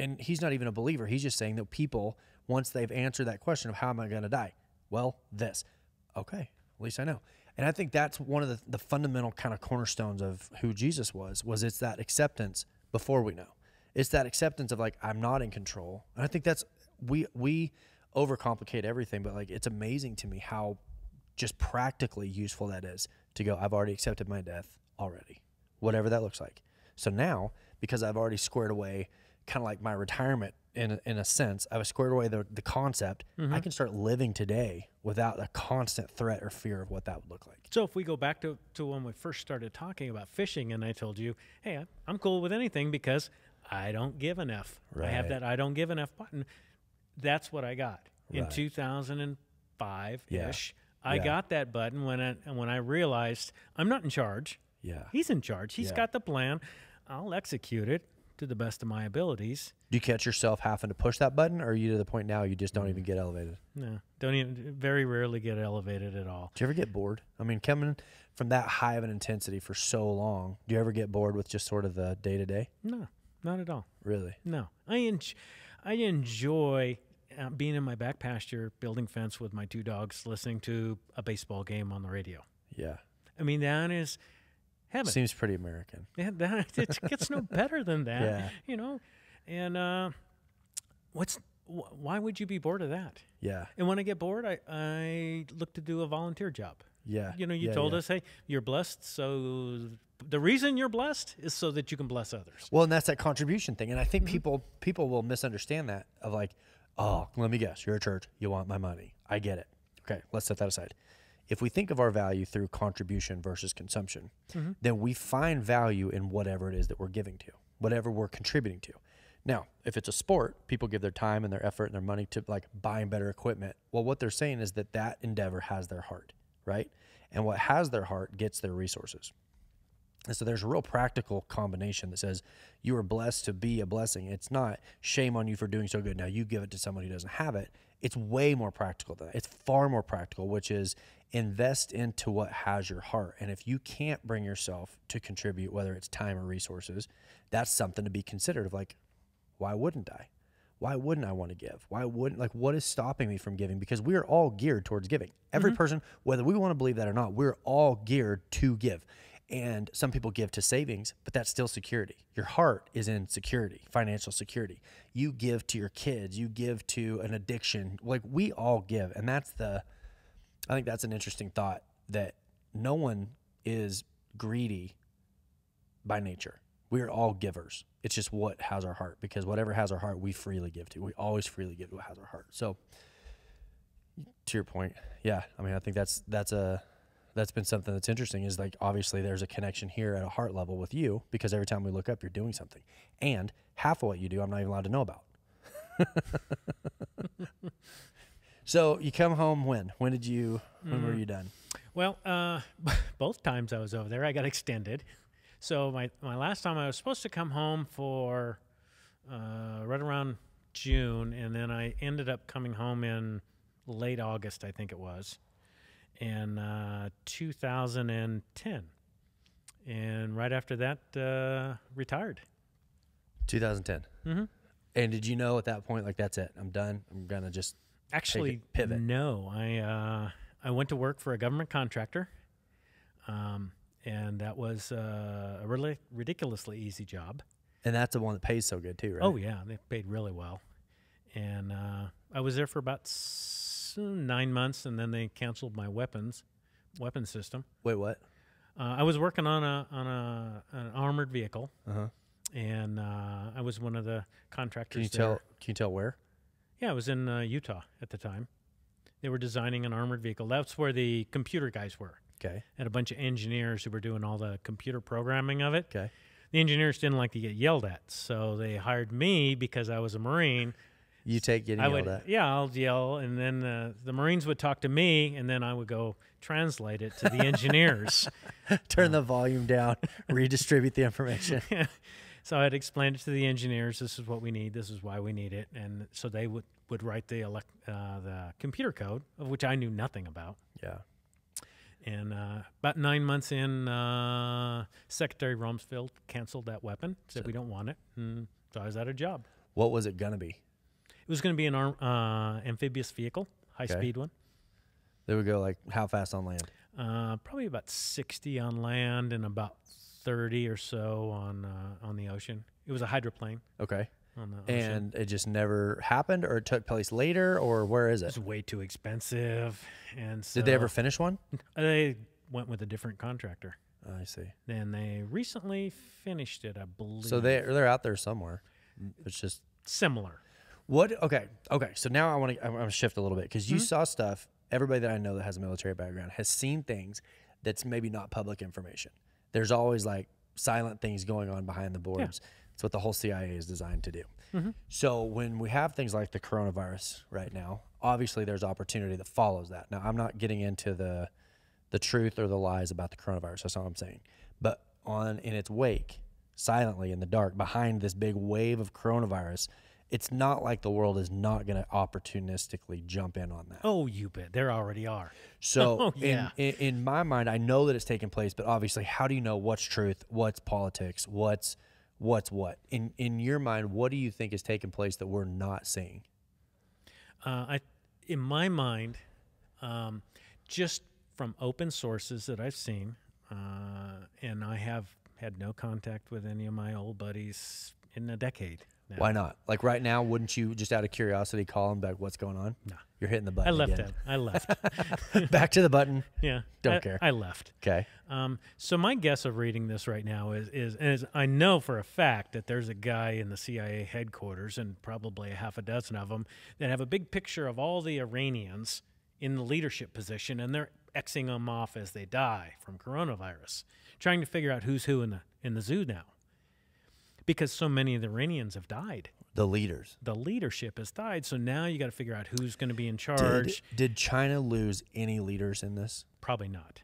and he's not even a believer. He's just saying that people, once they've answered that question of how am I going to die? Well, this. Okay, at least I know. And I think that's one of the fundamental kind of cornerstones of who Jesus was it's that acceptance before we know. It's that acceptance of like, I'm not in control. And I think that's, we overcomplicate everything, but like, it's amazing to me how just practically useful that is to go, I've already accepted my death already, whatever that looks like. So now, because I've already squared away kind of like my retirement in a sense, I've squared away the concept, I can start living today without a constant threat or fear of what that would look like. So if we go back to when we first started talking about fishing, and I told you, hey, I'm cool with anything because I don't give an F. Right. I have that I don't give an F button. That's what I got in 2005-ish. I got that button when I realized I'm not in charge. Yeah. He's in charge. He's got the plan. I'll execute it to the best of my abilities. Do you catch yourself having to push that button, or are you to the point now you just don't even get elevated? No, very rarely get elevated at all. Do you ever get bored? I mean, coming from that high of an intensity for so long, do you ever get bored with just sort of the day-to-day? No, not at all. Really? No. I enjoy being in my back pasture, building fence with my two dogs, listening to a baseball game on the radio. Yeah. I mean, that is heaven. Seems pretty American. Yeah, it gets no better than that, you know. And why would you be bored of that? Yeah. And when I get bored, I look to do a volunteer job. Yeah. You know, you Yeah, told yeah. us, hey, you're blessed. So the reason you're blessed is so that you can bless others. Well, and that's that contribution thing. And I think Mm-hmm. people will misunderstand that of like, oh, let me guess, you're a church, you want my money. I get it. Okay, let's set that aside. If we think of our value through contribution versus consumption, Mm-hmm. then we find value in whatever it is that we're giving to, whatever we're contributing to. Now, if it's a sport, people give their time and their effort and their money to like buying better equipment. Well, what they're saying is that that endeavor has their heart, right? And what has their heart gets their resources. And so there's a real practical combination that says you are blessed to be a blessing. It's not shame on you for doing so good. Now you give it to someone who doesn't have it. It's way more practical than that. It's far more practical, which is invest into what has your heart. And if you can't bring yourself to contribute, whether it's time or resources, that's something to be considered of like, why wouldn't I? Why wouldn't I want to give? Why wouldn't, like, what is stopping me from giving? Because we are all geared towards giving. Every person, whether we want to believe that or not, we're all geared to give. And some people give to savings, but that's still security. Your heart is in security, financial security. You give to your kids, you give to an addiction. Like we all give. And I think that's an interesting thought that no one is greedy by nature. We're all givers. It's just what has our heart, because whatever has our heart, we freely give to. We always freely give to what has our heart. So to your point, yeah, I mean, I think that's been something that's interesting is like, obviously there's a connection here at a heart level with you, because every time we look up, you're doing something. And half of what you do, I'm not even allowed to know about. So you come home when? When were you done? Well, both times I was over there, I got extended. So my last time I was supposed to come home for right around June, and then I ended up coming home in late August, I think it was, in 2010. And right after that, retired. 2010. Mm-hmm. And did you know at that point, like, that's it, I'm done, I'm going to just Actually, pivot? no. I went to work for a government contractor, and that was a really ridiculously easy job. And that's the one that pays so good too, right? Oh, yeah. They paid really well. And I was there for about 9 months, and then they canceled my weapon system. Wait, what? I was working on an armored vehicle, Uh-huh. and I was one of the contractors Can you tell where? Yeah, I was in Utah at the time. They were designing an armored vehicle. That's where the computer guys were. Okay. And a bunch of engineers who were doing all the computer programming of it. Okay. The engineers didn't like to get yelled at, so they hired me because I was a Marine. You take getting yelled at. Yeah, I'll yell, and then the Marines would talk to me, and then I would go translate it to the engineers. Turn the volume down, redistribute the information. So I'd explain it to the engineers. This is what we need. This is why we need it. And so they would write the computer code, of which I knew nothing about. Yeah. And about 9 months in, Secretary Rumsfeld canceled that weapon, said we don't want it. And so I was out of job. What was it going to be? It was going to be an amphibious vehicle, high-speed one. They would go like how fast on land? Probably about 60 on land and about 30 or so on the ocean. It was a hydroplane. Okay. On the ocean. And it just never happened, or it took place later, or where is It it? was way too expensive. And so Did they ever finish one? They went with a different contractor. I see. And they recently finished it, I believe. So they're out there somewhere. It's just similar. what? Okay. So now I want to shift a little bit, because you saw stuff. Everybody that I know that has a military background has seen things that's maybe not public information. There's always like silent things going on behind the boards. Yeah. It's what the whole CIA is designed to do. Mm-hmm. So when we have things like the coronavirus right now, obviously there's opportunity that follows that. Now, I'm not getting into the truth or the lies about the coronavirus. That's not what I'm saying. But in its wake, silently in the dark, behind this big wave of coronavirus, it's not like the world is not going to opportunistically jump in on that. Oh, you bet. There already are. So in my mind, I know that it's taking place, but obviously, how do you know what's truth, what's politics, what's what? In your mind, what do you think is taking place that we're not seeing? In my mind, just from open sources that I've seen, and I have had no contact with any of my old buddies in a decade. No. Why not? Like right now, wouldn't you just out of curiosity call him back? What's going on? No. You're hitting the button. I left again. it. I left. Back to the button. Yeah. Don't care. I left. Okay. So my guess of reading this right now is I know for a fact that there's a guy in the CIA headquarters, and probably a half a dozen of them, that have a big picture of all the Iranians in the leadership position, and they're Xing them off as they die from coronavirus, trying to figure out who's who in the zoo now, because so many of the Iranians have died. The leaders. The leadership has died, so now you got to figure out who's going to be in charge. Did China lose any leaders in this? Probably not.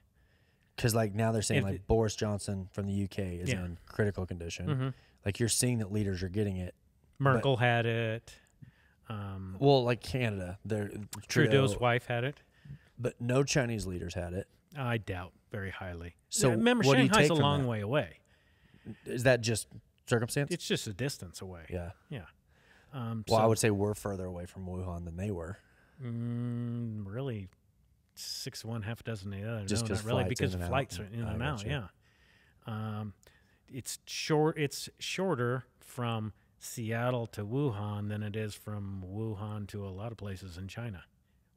Because like now they're saying like Boris Johnson from the UK is in critical condition. Like you're seeing that leaders are getting it. Merkel had it. Well, like Canada, Trudeau's wife had it. But no Chinese leaders had it. I doubt very highly. So remember, what do you Shanghai's take a from long that? way away. Is that just circumstance? It's just a distance away. Yeah. Yeah. Well, I would say we're further away from Wuhan than they were. Really, 6 1, half a dozen the other. Just no, not really, because flights flights are in and out. Yeah. It's shorter from Seattle to Wuhan than it is from Wuhan to a lot of places in China.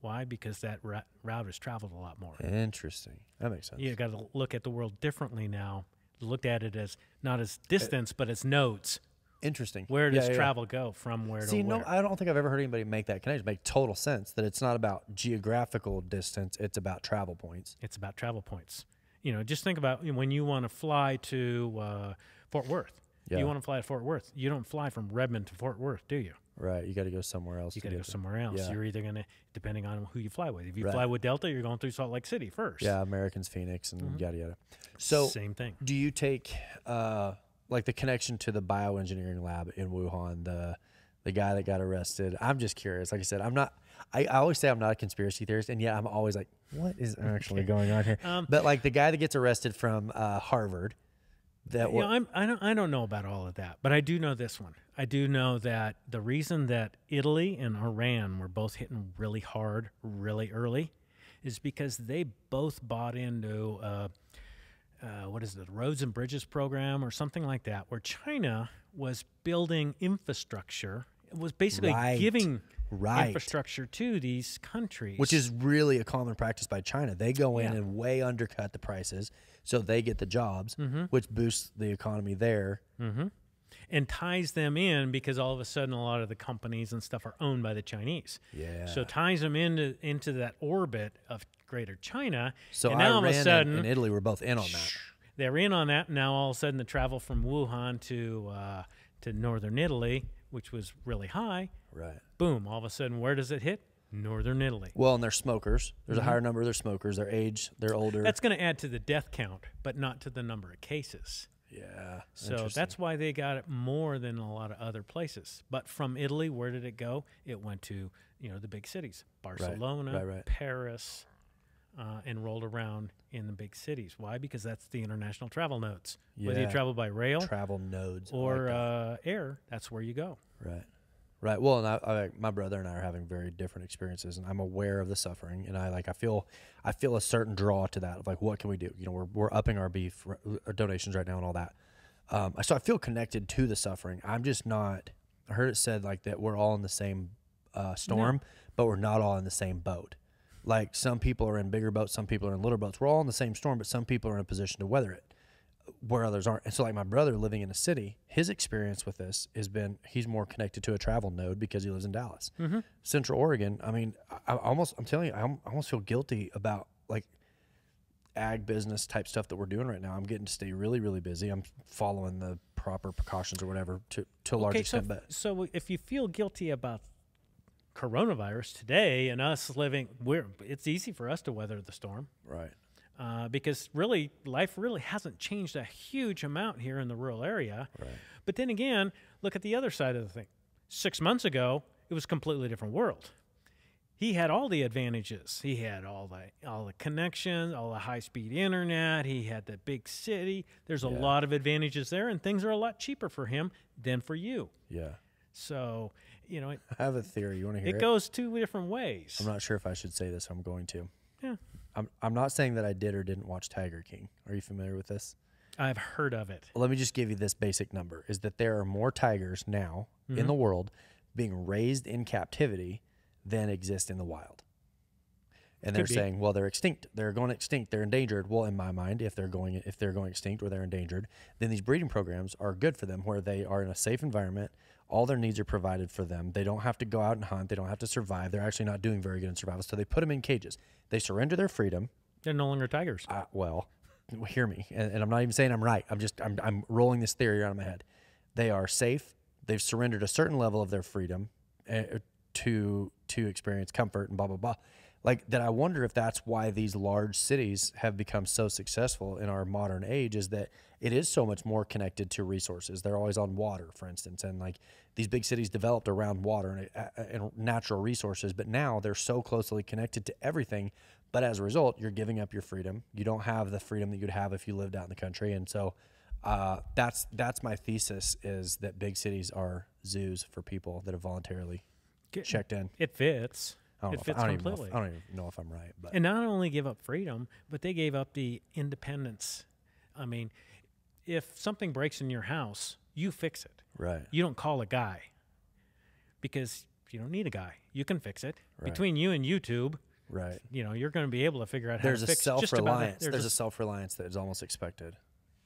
Why? Because that route is traveled a lot more. Interesting. That makes sense. You got to look at the world differently now. Looked at it as not as distance, but as nodes. Interesting. Where does travel go from where to where? No, I don't think I've ever heard anybody make that connection. Make total sense that it's not about geographical distance; it's about travel points. It's about travel points. Just think about when you want to fly to Fort Worth. Yeah. You want to fly to Fort Worth. You don't fly from Redmond to Fort Worth, do you? Right. You got to go somewhere else. You got to go somewhere else. Yeah. You're either going to, depending on who you fly with. If you fly with Delta, you're going through Salt Lake City first. Yeah, Americans, Phoenix, and yada yada. So same thing. Do you take like the connection to the bioengineering lab in Wuhan, the guy that got arrested? I'm just curious. Like I said, I always say I'm not a conspiracy theorist, and yet I'm always like, what is actually going on here? But like the guy that gets arrested from Harvard. I don't know about all of that, but I do know this one. I do know that the reason that Italy and Iran were both hitting really hard, really early, is because they both bought into what is it, the Roads and Bridges program or something like that, where China was building infrastructure. It was basically giving infrastructure to these countries, which is really a common practice by China. They go in and way undercut the prices, so they get the jobs, which boosts the economy there. And ties them in because all of a sudden a lot of the companies and stuff are owned by the Chinese. Yeah. So ties them into that orbit of Greater China. So and now Iran all of a sudden, and Italy were both in on that. They're in on that. Now all of a sudden the travel from Wuhan to northern Italy, which was really high. Right. Boom. All of a sudden, where does it hit? Northern Italy. Well, and they're smokers. There's a higher number of their smokers. Their age, they're older. That's going to add to the death count, but not to the number of cases. Yeah. So that's why they got it more than a lot of other places. But from Italy, where did it go? It went to the big cities, Barcelona, Paris, and rolled around in the big cities. Why? Because that's the international travel nodes. Yeah. Whether you travel by rail, travel nodes, or air, that's where you go. Right. Right. Well, and my brother and I are having very different experiences, and I'm aware of the suffering, and I feel a certain draw to that of like, what can we do? We're upping our beef our donations right now and all that. So I feel connected to the suffering. I'm just not. I heard it said like that we're all in the same storm, but we're not all in the same boat. Like some people are in bigger boats, some people are in little boats. We're all in the same storm, but some people are in a position to weather it, where others aren't. And so like my brother living in a city, his experience with this has been he's more connected to a travel node because he lives in Dallas. Central Oregon, I mean, I'm telling you, I almost feel guilty about like ag business type stuff that we're doing right now. I'm getting to stay really, really busy. I'm following the proper precautions or whatever to a large extent. So if you feel guilty about coronavirus today and us living, it's easy for us to weather the storm. Right. Because really, life really hasn't changed a huge amount here in the rural area. Right. But then again, look at the other side of the thing. 6 months ago, it was a completely different world. He had all the advantages. He had all the connections, all the high-speed internet. He had the big city. There's a lot of advantages there, and things are a lot cheaper for him than for you. Yeah. So, I have a theory. You want to hear it? It goes two different ways. I'm not sure if I should say this. I'm going to. Yeah. I'm not saying that I did or didn't watch Tiger King. Are you familiar with this? I've heard of it. Let me just give you this basic number, is that there are more tigers now in the world being raised in captivity than exist in the wild. And they're saying, well, they're extinct. They're going extinct. They're endangered. Well, in my mind, if they're going extinct or they're endangered, then these breeding programs are good for them, where they are in a safe environment. All their needs are provided for them. They don't have to go out and hunt. They don't have to survive. They're actually not doing very good in survival. So they put them in cages. They surrender their freedom. They're no longer tigers. Well, hear me, and I'm not even saying I'm right. I'm rolling this theory around in my head. They are safe. They've surrendered a certain level of their freedom to experience comfort and blah blah blah. Like that, I wonder if that's why these large cities have become so successful in our modern age, is that it is so much more connected to resources. They're always on water, for instance, and like these big cities developed around water and natural resources, but now they're so closely connected to everything. But as a result, you're giving up your freedom. You don't have the freedom that you'd have if you lived out in the country. And so that's my thesis, is that big cities are zoos for people that have voluntarily checked in. It fits. It fits completely. I don't even know if I'm right. But. And not only give up freedom, but they gave up the independence. I mean, if something breaks in your house, you fix it. Right. You don't call a guy, because you don't need a guy. You can fix it. Right. Between you and YouTube, right? You know, you're going to be able to figure out how to fix it. There's a self-reliance. Self-reliance that is almost expected.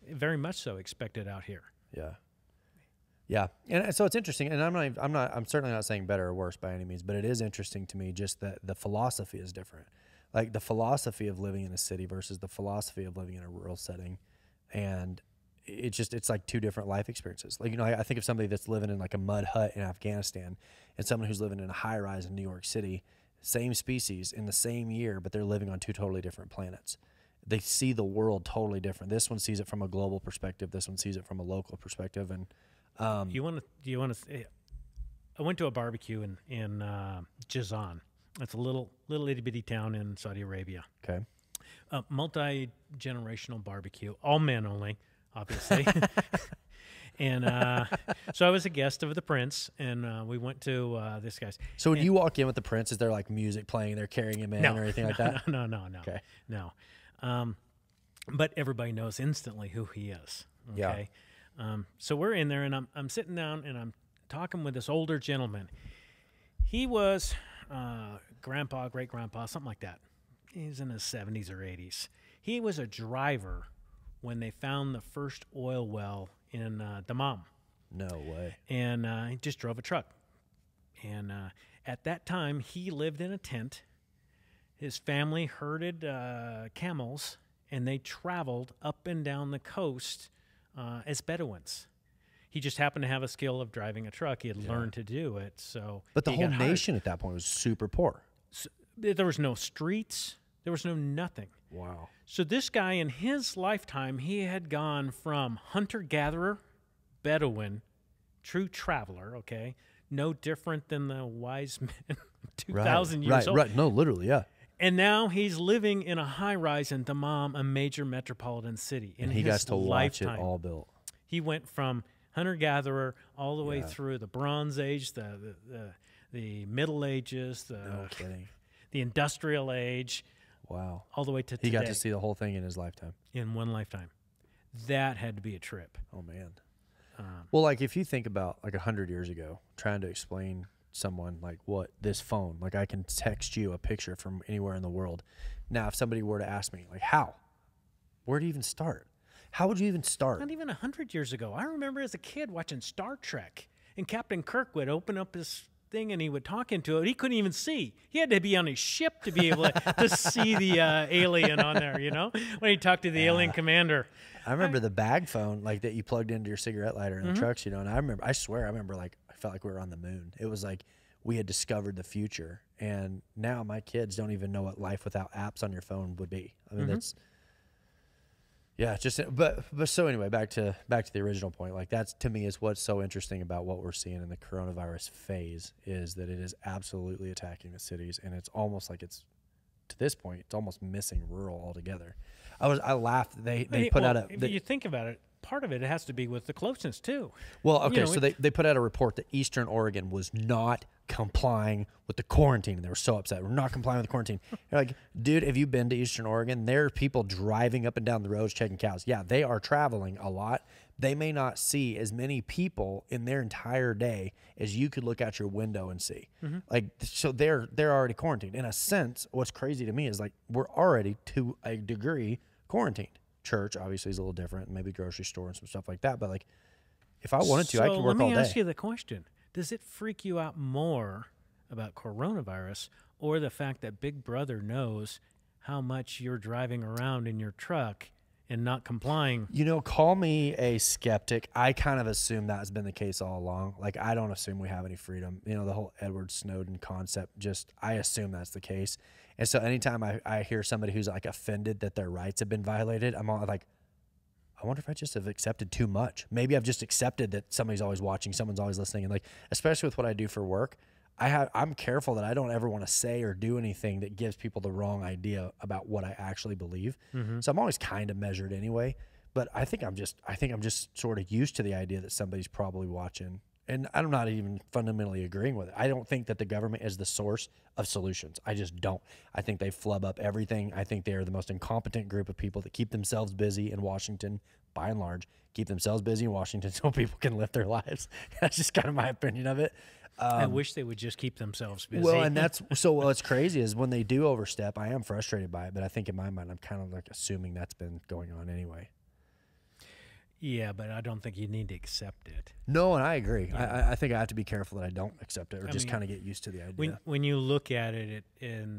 Very much so expected out here. Yeah. Yeah, and so it's interesting, and I'm certainly not saying better or worse by any means, but it is interesting to me just that the philosophy is different. Like the philosophy of living in a city versus the philosophy of living in a rural setting, and it's like two different life experiences. Like, you know, I think of somebody that's living in like a mud hut in Afghanistan, and someone who's living in a high rise in New York City, same species in the same year, but they're living on two totally different planets. They see the world totally different. This one sees it from a global perspective. This one sees it from a local perspective, and you want to? I went to a barbecue in Jazan. It's a little itty bitty town in Saudi Arabia. Okay. Multi-generational barbecue, all men only, obviously. And so I was a guest of the prince, and we went to this guy's. So when you walk in with the prince, is there like music playing? They're carrying him in or anything like that? No. Okay. No. But everybody knows instantly who he is. Okay. Yeah. So we're in there, and I'm sitting down, and I'm talking with this older gentleman. He was grandpa, great-grandpa, something like that. He's in his 70s or 80s. He was a driver when they found the first oil well in Dammam. No way. And he just drove a truck. And at that time, he lived in a tent. His family herded camels, and they traveled up and down the coast as Bedouins. He just happened to have a skill of driving a truck. He had learned to do it. So, but the whole nation at that point was super poor. So, there was no streets. There was no nothing. Wow. So this guy, in his lifetime, he had gone from hunter-gatherer, Bedouin, true traveler, okay, no different than the wise men 2,000 years old. Right. No, literally, yeah. And now he's living in a high-rise in Dammam, a major metropolitan city. And he got to watch it all built. He went from hunter-gatherer all the way through the Bronze Age, the Middle Ages, the Industrial Age. Wow. All the way to today. He got to see the whole thing in his lifetime. In one lifetime. That had to be a trip. Oh, man. Well, like if you think about like 100 years ago, trying to explain someone like what this phone, like I can text you a picture from anywhere in the world. Now, if somebody were to ask me, like how? Where do you even start? How would you even start? Not even 100 years ago. I remember as a kid watching Star Trek, and Captain Kirk would open up his thing and he would talk into it. He couldn't even see. He had to be on a ship to be able to see the alien on there, you know, when he talked to the alien commander. I remember the bag phone like that you plugged into your cigarette lighter in the trucks, you know, and I swear like I felt like we were on the moon. It was like we had discovered the future, and now my kids don't even know what life without apps on your phone would be. I mean, that's but so anyway, back to the original point. Like that's to me is what's so interesting about what we're seeing in the coronavirus phase is that it is absolutely attacking the cities, and it's almost like it's to this point it's almost missing rural altogether. I laughed. They put out a. If you think about it, part of it has to be with the closeness too. Well, okay, You know, so they put out a report that Eastern Oregon was not complying with the quarantine, and they were so upset. We're not complying with the quarantine. They're like, dude, have you been to Eastern Oregon? There are people driving up and down the roads checking cows. Yeah, they are traveling a lot. They may not see as many people in their entire day as you could look out your window and see. Like, so they're already quarantined. In a sense, what's crazy to me is like we're already to a degree quarantined. Church obviously is a little different, maybe grocery store and some stuff like that. But like, if I wanted to, I could work all day. Let me ask you the question: does it freak you out more about coronavirus or the fact that Big Brother knows how much you're driving around in your truck and not complying? You know, call me a skeptic. I kind of assume that has been the case all along. Like, I don't assume we have any freedom. You know, the whole Edward Snowden concept, just, I assume that's the case. And so anytime I hear somebody who's like offended that their rights have been violated, I'm all like, I wonder if I just have accepted too much. Maybe I've just accepted that somebody's always watching, someone's always listening. And like, especially with what I do for work, I'm careful that I don't ever want to say or do anything that gives people the wrong idea about what I actually believe. So I'm always kind of measured anyway. But I think I'm just sort of used to the idea that somebody's probably watching. And I'm not even fundamentally agreeing with it. I don't think that the government is the source of solutions. I just don't. I think they flub up everything. I think they are the most incompetent group of people that keep themselves busy in Washington, by and large, keep themselves busy in Washington so people can live their lives. That's just kind of my opinion of it. I wish they would just keep themselves busy. Well, and that's so what's crazy is when they do overstep, I am frustrated by it. But I think in my mind, I'm kind of like assuming that's been going on anyway. Yeah, but I don't think you need to accept it. No, and I agree. I think I have to be careful that I don't accept it or just kind of get used to the idea. When you look at it, it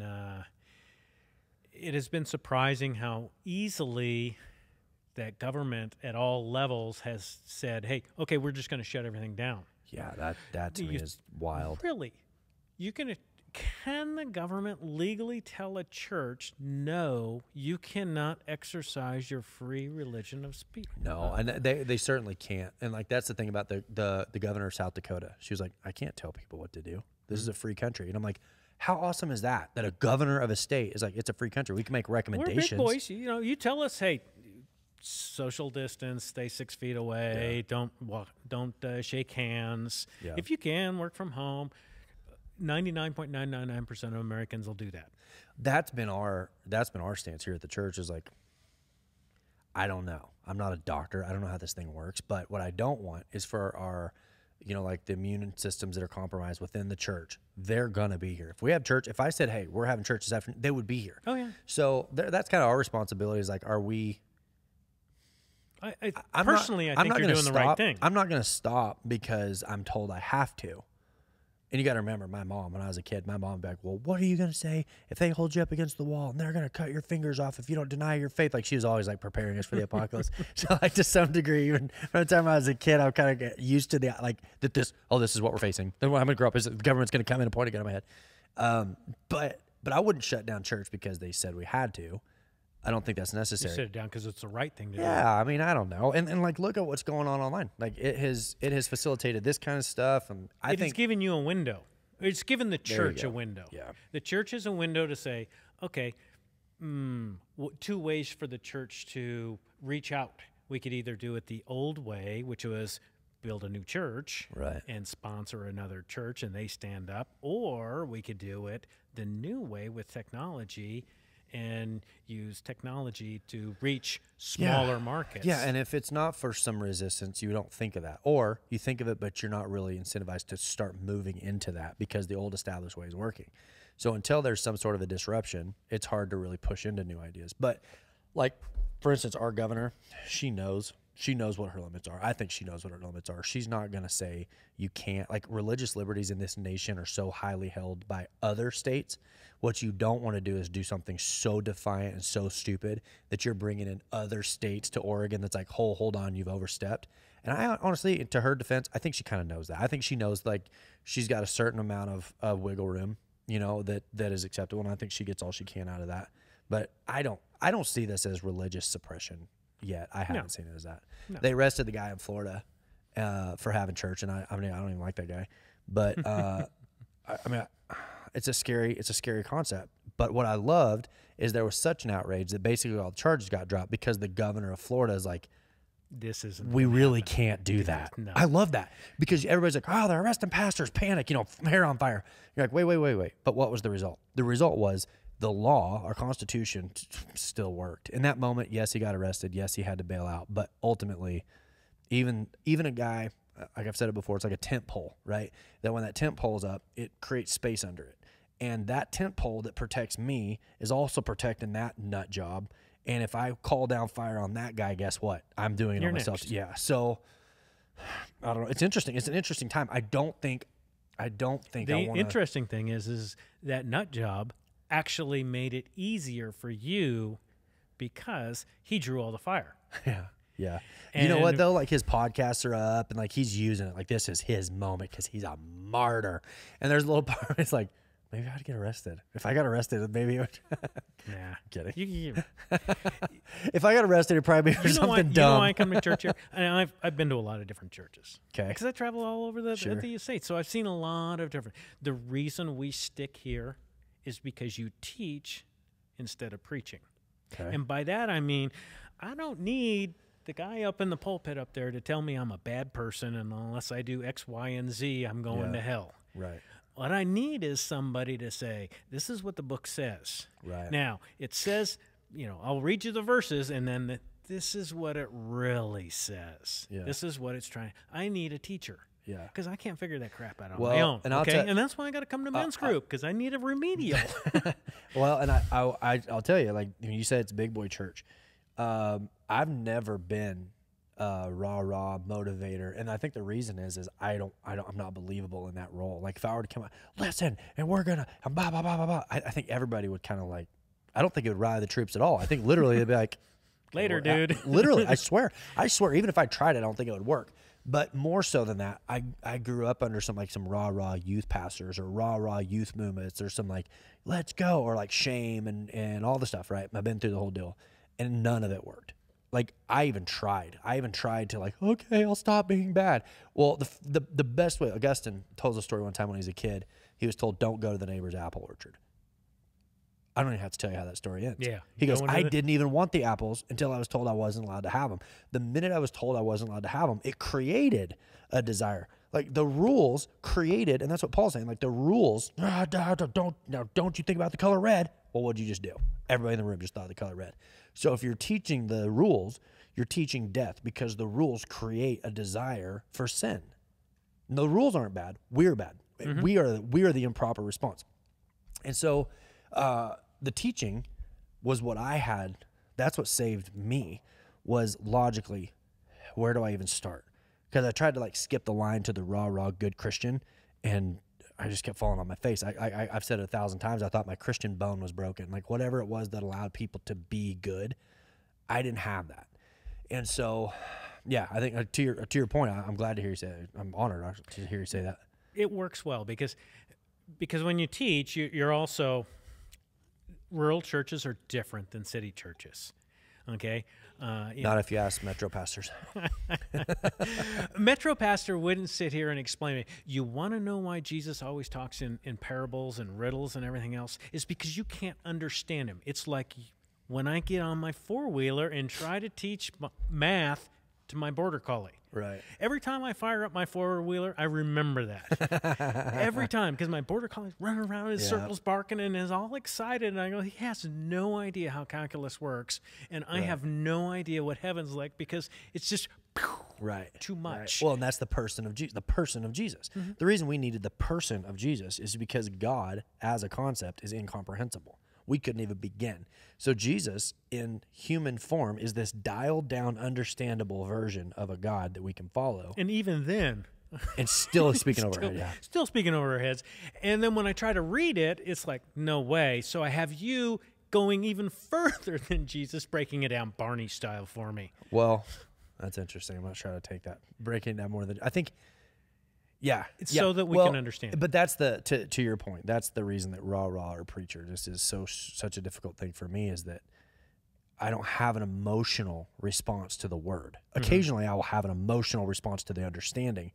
has been surprising how easily that government at all levels has said, hey, okay, we're just going to shut everything down. Yeah, that to me is wild. Really? Can the government legally tell a church, no, you cannot exercise your free religion of speech? No, and they certainly can't. And like that's the thing about the governor of South Dakota. She was like, I can't tell people what to do. This is a free country. And I'm like, how awesome is that? That a governor of a state is like, it's a free country. We can make recommendations. We're big boys. You know, you tell us, hey, social distance, stay 6 feet away, don't shake hands. Yeah. If you can, work from home. 99.999% of Americans will do that. That's been our stance here at the church is like, I don't know. I'm not a doctor. I don't know how this thing works. But what I don't want is for our, you know, like the immune systems that are compromised within the church, they're going to be here. If we have church, if I said, hey, we're having church this afternoon, they would be here. Oh, yeah. So that's kind of our responsibility is like, are we... I think you're doing the right thing. I'm not going to stop because I'm told I have to. And you got to remember, my mom, when I was a kid, my mom would be like, well, what are you going to say if they hold you up against the wall and they're going to cut your fingers off if you don't deny your faith? Like, she was always, like, preparing us for the apocalypse. So, like, to some degree, even from the time I was a kid, I'm kind of get used to the, like, that this is what we're facing. Then when I'm going to grow up, is the government's going to come in and point a gun at my head. But I wouldn't shut down church because they said we had to. I don't think that's necessary. You shut it down because it's the right thing to do. Yeah, I mean, I don't know. And like, look at what's going on online. Like, it has facilitated this kind of stuff. And I think it's given you a window. It's given the church a window. Yeah. The church is a window to say, okay, 2 ways for the church to reach out. We could either do it the old way, which was build a new church and sponsor another church and they stand up, or we could do it the new way with technology and use technology to reach smaller markets. Yeah, and if it's not for some resistance, you don't think of that. Or you think of it, but you're not really incentivized to start moving into that because the old established way is working. So until there's some sort of a disruption, it's hard to really push into new ideas. But like, for instance, our governor, she knows what her limits are. I think she knows what her limits are. She's not going to say you can't. Like, religious liberties in this nation are so highly held by other states. What you don't want to do is do something so defiant and so stupid that you're bringing in other states to Oregon that's like, hold on, you've overstepped. And I honestly, to her defense, I think she kind of knows that. I think she knows, like, she's got a certain amount of wiggle room, you know, that is acceptable, and I think she gets all she can out of that. But I don't see this as religious suppression yet. I haven't seen it as that. No. They arrested the guy in Florida for having church, and I mean, I don't even like that guy. But I mean, it's a scary concept. But what I loved is there was such an outrage that basically all the charges got dropped because the governor of Florida is like, this isn't. We gonna really happen. can't do that. No. I love that because everybody's like, oh, they're arresting pastors, panic, hair on fire. You're like, wait. But what was the result? The result was the law, our Constitution, still worked. In that moment, yes, he got arrested. Yes, he had to bail out. But ultimately, even a guy, like I've said it before, it's like a tent pole, right? That when that tent pole's up, it creates space under it. And that tent pole that protects me is also protecting that nut job. And if I call down fire on that guy, guess what? I'm doing it on myself. Next. Yeah. So I don't know. It's interesting. It's an interesting time. I don't think The interesting thing is that nut job actually made it easier for you because he drew all the fire. Yeah. Yeah. And you know what though? Like his podcasts are up and like he's using it. Like this is his moment because he's a martyr. And there's a little part where it's like, maybe I'd get arrested. If I got arrested, maybe it would. Yeah. Kidding. If I got arrested, it'd probably be for something dumb. You know why I come to church here? And I've been to a lot of different churches. Okay. Because I travel all over the Sure. States. So I've seen a lot of different. The reason we stick here is because you teach instead of preaching. Okay. And by that, I mean, I don't need the guy up in the pulpit up there to tell me I'm a bad person, and unless I do X, Y, and Z, I'm going to hell. Right. What I need is somebody to say, this is what the book says. Right. Now, it says, I'll read you the verses, and then this is what it really says. Yeah. This is what it's trying. I need a teacher. Yeah. Because I can't figure that crap out on Well, my own. and I'll okay? tell- And that's why I got to come to men's group, because I need a remedial. Well, and I'll tell you, like you said, it's a big boy church. I've never been rah motivator, and I think the reason is I'm not believable in that role. Like if I were to come out, listen, and we're gonna and blah blah blah blah blah. I think everybody would kind of like. I don't think it would rally the troops at all. I think literally it'd be like, Later, dude. Literally, I swear. Even if I tried it, I don't think it would work. But more so than that, I grew up under some rah youth pastors or rah youth movements or some like let's go or like shame and all the stuff. Right? I've been through the whole deal, and none of it worked. Like I even tried to like, okay, I'll stop being bad. Well, the best way, Augustine tells a story one time when he was a kid. He was told, don't go to the neighbor's apple orchard. I don't even have to tell you how that story ends. Yeah. He goes, I didn't even want the apples until I was told I wasn't allowed to have them. The minute I was told I wasn't allowed to have them, it created a desire. Like the rules created, and that's what Paul's saying, like the rules, don't you think about the color red? Well, what'd you just do? Everybody in the room just thought the color red. So if you're teaching the rules, you're teaching death because the rules create a desire for sin. And the rules aren't bad. We're bad. Mm-hmm. We are the improper response. And so the teaching was what I had. That's what saved me was logically, where do I even start? Because I tried to like skip the line to the raw good Christian, and I just kept falling on my face. I've said it 1,000 times. I thought my Christian bone was broken. Like whatever it was that allowed people to be good, I didn't have that. And so, yeah, I think to your point, I'm glad to hear you say that. I'm honored to hear you say that. It works well because when you teach, you're also rural churches are different than city churches. Okay. Not if you ask Metro pastors. Metro pastor wouldn't sit here and explain it. You want to know why Jesus always talks in parables and riddles and everything else? Is because you can't understand him. It's like when I get on my four-wheeler and try to teach math to my border collie. Right. Every time I fire up my four-wheeler, I remember that. Every time, because my border collie's running around in circles barking and is all excited. And I go, he has no idea how calculus works. And I have no idea what heaven's like because it's just too much. Right. Well, and that's the person of Jesus. The person of Jesus. Mm-hmm. The reason we needed the person of Jesus is because God, as a concept, is incomprehensible. We couldn't even begin. So Jesus, in human form, is this dialed-down, understandable version of a God that we can follow. And even then... and still speaking over our heads. Yeah. Still speaking over our heads. And then when I try to read it, it's like, no way. So I have you going even further than Jesus, breaking it down Barney style for me. Well, that's interesting. I'm not trying to take that. Breaking it down more than... I think... Yeah. It's so that we can understand. But that's to your point, that's the reason that rah or preacher just is such a difficult thing for me is that I don't have an emotional response to the word. Occasionally I will have an emotional response to the understanding,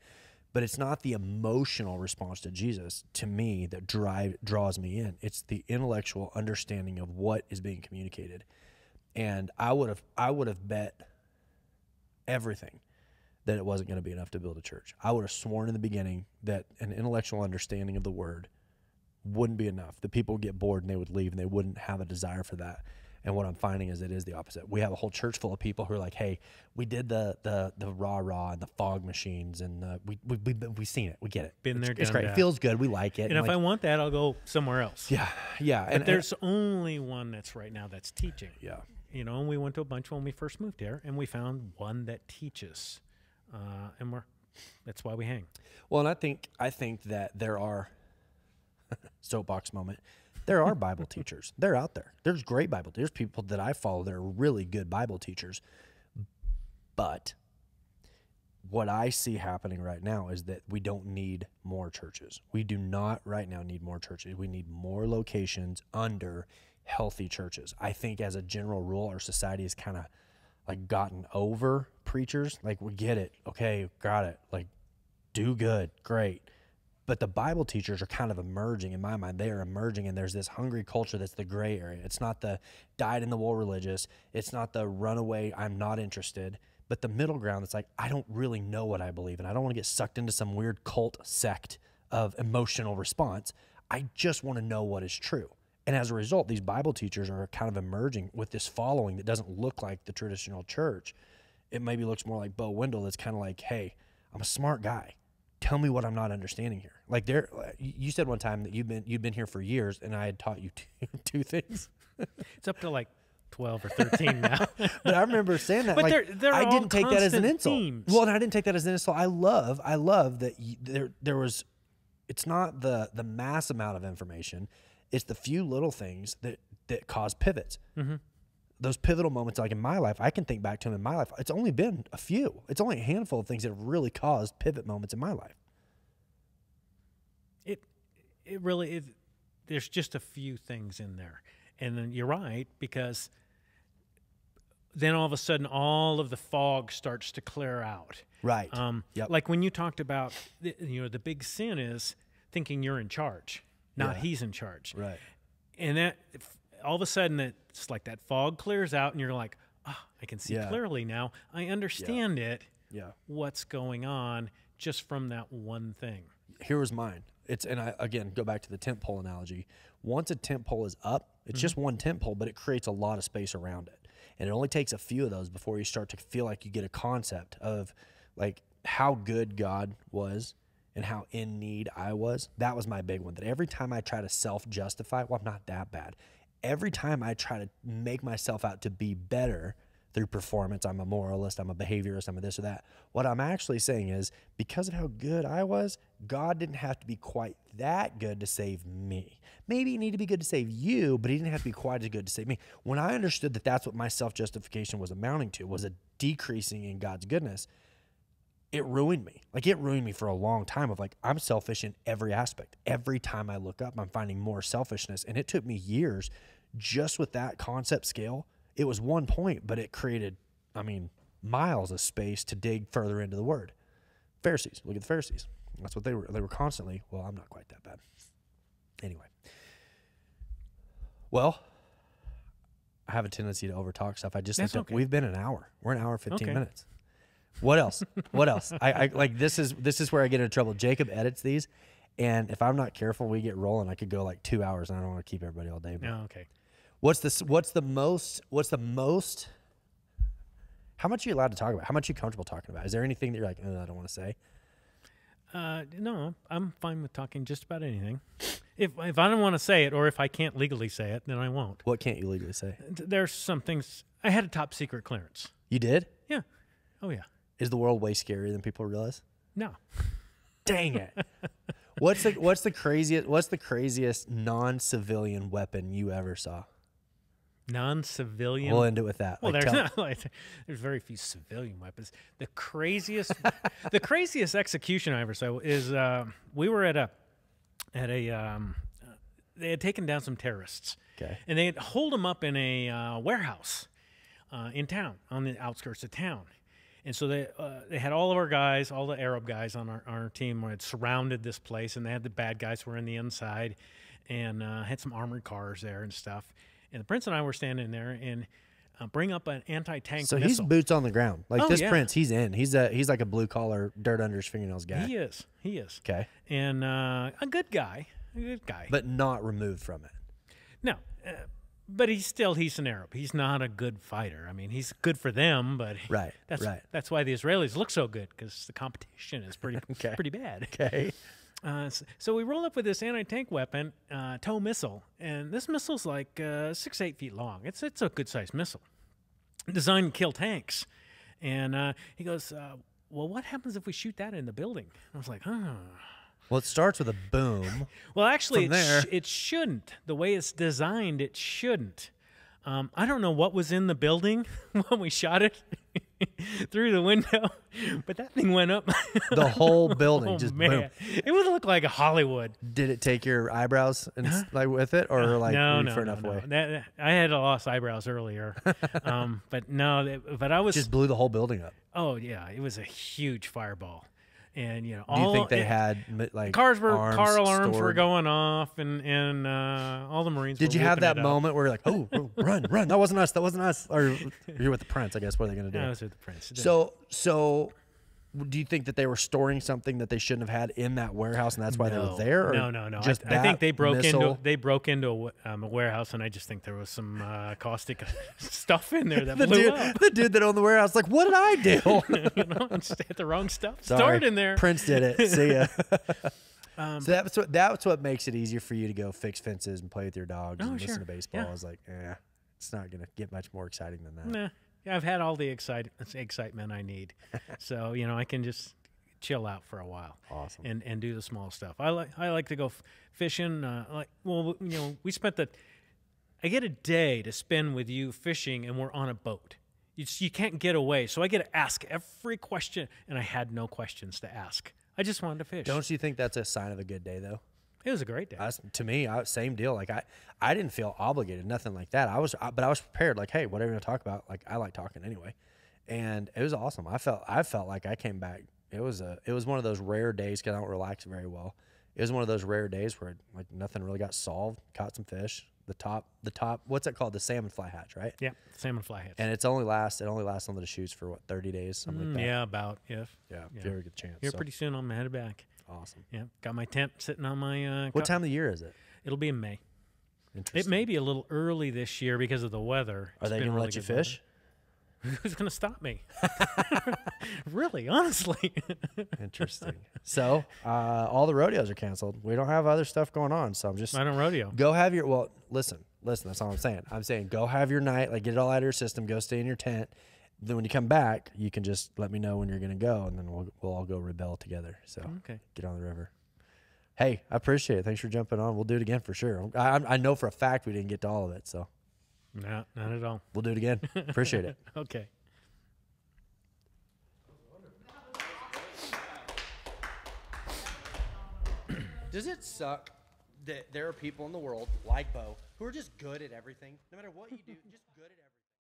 but it's not the emotional response to Jesus to me that draws me in. It's the intellectual understanding of what is being communicated. And I would have bet everything, that it wasn't going to be enough to build a church. I would have sworn in the beginning that an intellectual understanding of the word wouldn't be enough. The people would get bored and they would leave and they wouldn't have a desire for that. And what I'm finding is it is the opposite. We have a whole church full of people who are like, hey, we did the rah-rah and the fog machines, and we've seen it. We get it. Been there, It's done great. that. It feels good. We like it. And if I want that, I'll go somewhere else. Yeah. But there's only one that's right now that's teaching. Yeah. You know, and we went to a bunch when we first moved here, and we found one that teaches. And that's why we hang. Well, and I think that there are soapbox moment. There are Bible teachers. They're out there. There's great Bible. There's people that I follow that are really good Bible teachers. But what I see happening right now is that we don't need more churches. We do not right now need more churches. We need more locations under healthy churches. I think as a general rule, our society has kind of like gotten over preachers. Like, we get it. Okay, got it. Like, do good. Great. But the Bible teachers are kind of emerging, in my mind. They are emerging, and there's this hungry culture that's the gray area. It's not the dyed-in-the-wool religious. It's not the runaway, I'm not interested. But the middle ground, it's like, I don't really know what I believe, and I don't want to get sucked into some weird cult sect of emotional response. I just want to know what is true. And as a result, these Bible teachers are kind of emerging with this following that doesn't look like the traditional church. It maybe looks more like Bo Wendel. That's kind of like, hey, I'm a smart guy. Tell me what I'm not understanding here. Like, you said one time that you'd been here for years, and I had taught you two things. It's up to like 12 or 13 now. But I remember saying that. But like, they're I all didn't take that as an constant insult. themes. Well, and I didn't take that as an insult. I love that there was. It's not the mass amount of information. It's the few little things that cause pivots. Mm-hmm. Those pivotal moments, like in my life, I can think back to them in my life. It's only been a few. It's only a handful of things that have really caused pivot moments in my life. It really is. There's just a few things in there. And then you're right, because then all of a sudden all of the fog starts to clear out. Right. Yep. Like when you talked about, the big sin is thinking you're in charge, not he's in charge. Right. And that all of a sudden it's like that fog clears out and you're like, I can see clearly now. I understand it. Yeah. What's going on just from that one thing. Here was mine. And I, again, go back to the tent pole analogy. Once a tent pole is up, it's just one tent pole, but it creates a lot of space around it. And it only takes a few of those before you start to feel like you get a concept of like how good God was and how in need I was. That was my big one. That every time I try to self-justify, well, I'm not that bad. Every time I try to make myself out to be better through performance, I'm a moralist, I'm a behaviorist, I'm a this or that. What I'm actually saying is, because of how good I was, God didn't have to be quite that good to save me. Maybe he needed to be good to save you, but he didn't have to be quite as good to save me. When I understood that that's what my self-justification was amounting to, was a decreasing in God's goodness, it ruined me. Like, it ruined me for a long time of like, I'm selfish in every aspect. Every time I look up, I'm finding more selfishness. And it took me years just with that concept scale. It was 1 point, but it created, miles of space to dig further into the word. Pharisees, look at the Pharisees. That's what they were. They were constantly, well, I'm not quite that bad. Anyway. Well, I have a tendency to overtalk stuff. I just think that we've been an hour. We're an hour, 15 minutes. What else? What else? I like, this is where I get into trouble. Jacob edits these, and if I'm not careful, we get rolling. I could go like 2 hours, and I don't want to keep everybody all day. But okay. What's the most, how much are you allowed to talk about? How much are you comfortable talking about? Is there anything that you're like, I don't want to say? No, I'm fine with talking just about anything. If I don't want to say it, or if I can't legally say it, then I won't. What can't you legally say? There's some things. I had a top secret clearance. You did? Yeah. Oh, yeah. Is the world way scarier than people realize? No. Dang it. What's the craziest non-civilian weapon you ever saw? Non-civilian. We'll end it with that. Well, there's very few civilian weapons. The craziest execution I ever saw is we were at a they had taken down some terrorists. Okay. And they had holed them up in a warehouse in town, on the outskirts of town. And so they had all of our guys, all the Arab guys on our team had surrounded this place, and they had the bad guys who were in the inside, and had some armored cars there and stuff. And the prince and I were standing there, and bring up an anti-tank So missile. he's boots on the ground. Like Oh, this yeah. Prince, he's in. He's like a blue collar, dirt under his fingernails guy. He is. He is. Okay, And a good guy. A good guy. but not removed from it. No. But he's an Arab. He's not a good fighter. I mean, he's good for them, but Right, that's right. that's why the Israelis look so good, because the competition is pretty pretty bad. Okay. So we roll up with this anti-tank weapon, TOW missile, and this missile's like 6-8 feet long. It's a good-sized missile, designed to kill tanks. And he goes, well, what happens if we shoot that in the building? I was like, Well, it starts with a boom. Well, actually, From there- it shouldn't. The way it's designed, it shouldn't. I don't know what was in the building when we shot it through the window, but that thing went up. The whole building just boom. It would look like a Hollywood. Did it take your eyebrows and like with it, or like No, were you no, far no, enough no. away? I had lost eyebrows earlier, but no. But I was. Just blew the whole building up. Oh yeah, it was a huge fireball, and you know. Do you think they had like car alarms were stored? going off, and all the Marines. Did were you have whooping that it up. moment where you're like, oh, run, that wasn't us, or you're with the Prince, I guess. What are they gonna do? I was with the Prince. So, do you think that they were storing something that they shouldn't have had in that warehouse, and that's why they were there? Or No. Just I think they broke missile? into a warehouse, and I just think there was some caustic stuff in there that the blew dude, up. the dude that owned the warehouse, like, what did I do? You know, I just had the wrong stuff Sorry, stored in there. Prince did it. See ya. So that's what makes it easier for you to go fix fences and play with your dogs and listen sure. to baseball. Yeah. I was like, it's not gonna get much more exciting than that. Nah, yeah, I've had all the excitement I need, so you know I can just chill out for a while. Awesome. And do the small stuff. I like to go fishing. We spent I get a day to spend with you fishing, and we're on a boat. You can't get away, so I get to ask every question, and I had no questions to ask. I just wanted to fish. Don't you think that's a sign of a good day, though? It was a great day. To me, same deal. Like I didn't feel obligated, nothing like that. But I was prepared. Like, hey, whatever you're gonna talk about, like I like talking anyway, and it was awesome. I felt like I came back. It was one of those rare days because I don't relax very well. It was one of those rare days where like nothing really got solved. Caught some fish. The top. What's it called? The salmon fly hatch, right? Yeah, salmon fly hitch. And it only lasts on the shoots for what, 30 days, something like that. Yeah, about if. Yeah, if you ever get a chance. Here So, pretty soon I'm headed back. awesome. Yeah, got my tent sitting on my. What time of the year is it? It'll be in May. Interesting. It may be a little early this year because of the weather. Are It's they been gonna really let you good weather. fish? Who's going to stop me? Really, honestly. Interesting. So all the rodeos are canceled. We don't have other stuff going on. So I'm just I don't rodeo. go have your listen. That's all I'm saying. I'm saying go have your night, like get it all out of your system. Go stay in your tent. Then when you come back, you can just let me know when you're gonna go, and then we'll all go rebel together. So Okay. get on the river. Hey, I appreciate it. Thanks for jumping on. We'll do it again for sure. I know for a fact we didn't get to all of it, so No, not at all. we'll do it again. Appreciate it. Okay. Does it suck that there are people in the world like Bo who are just good at everything? No matter what you do, just good at everything.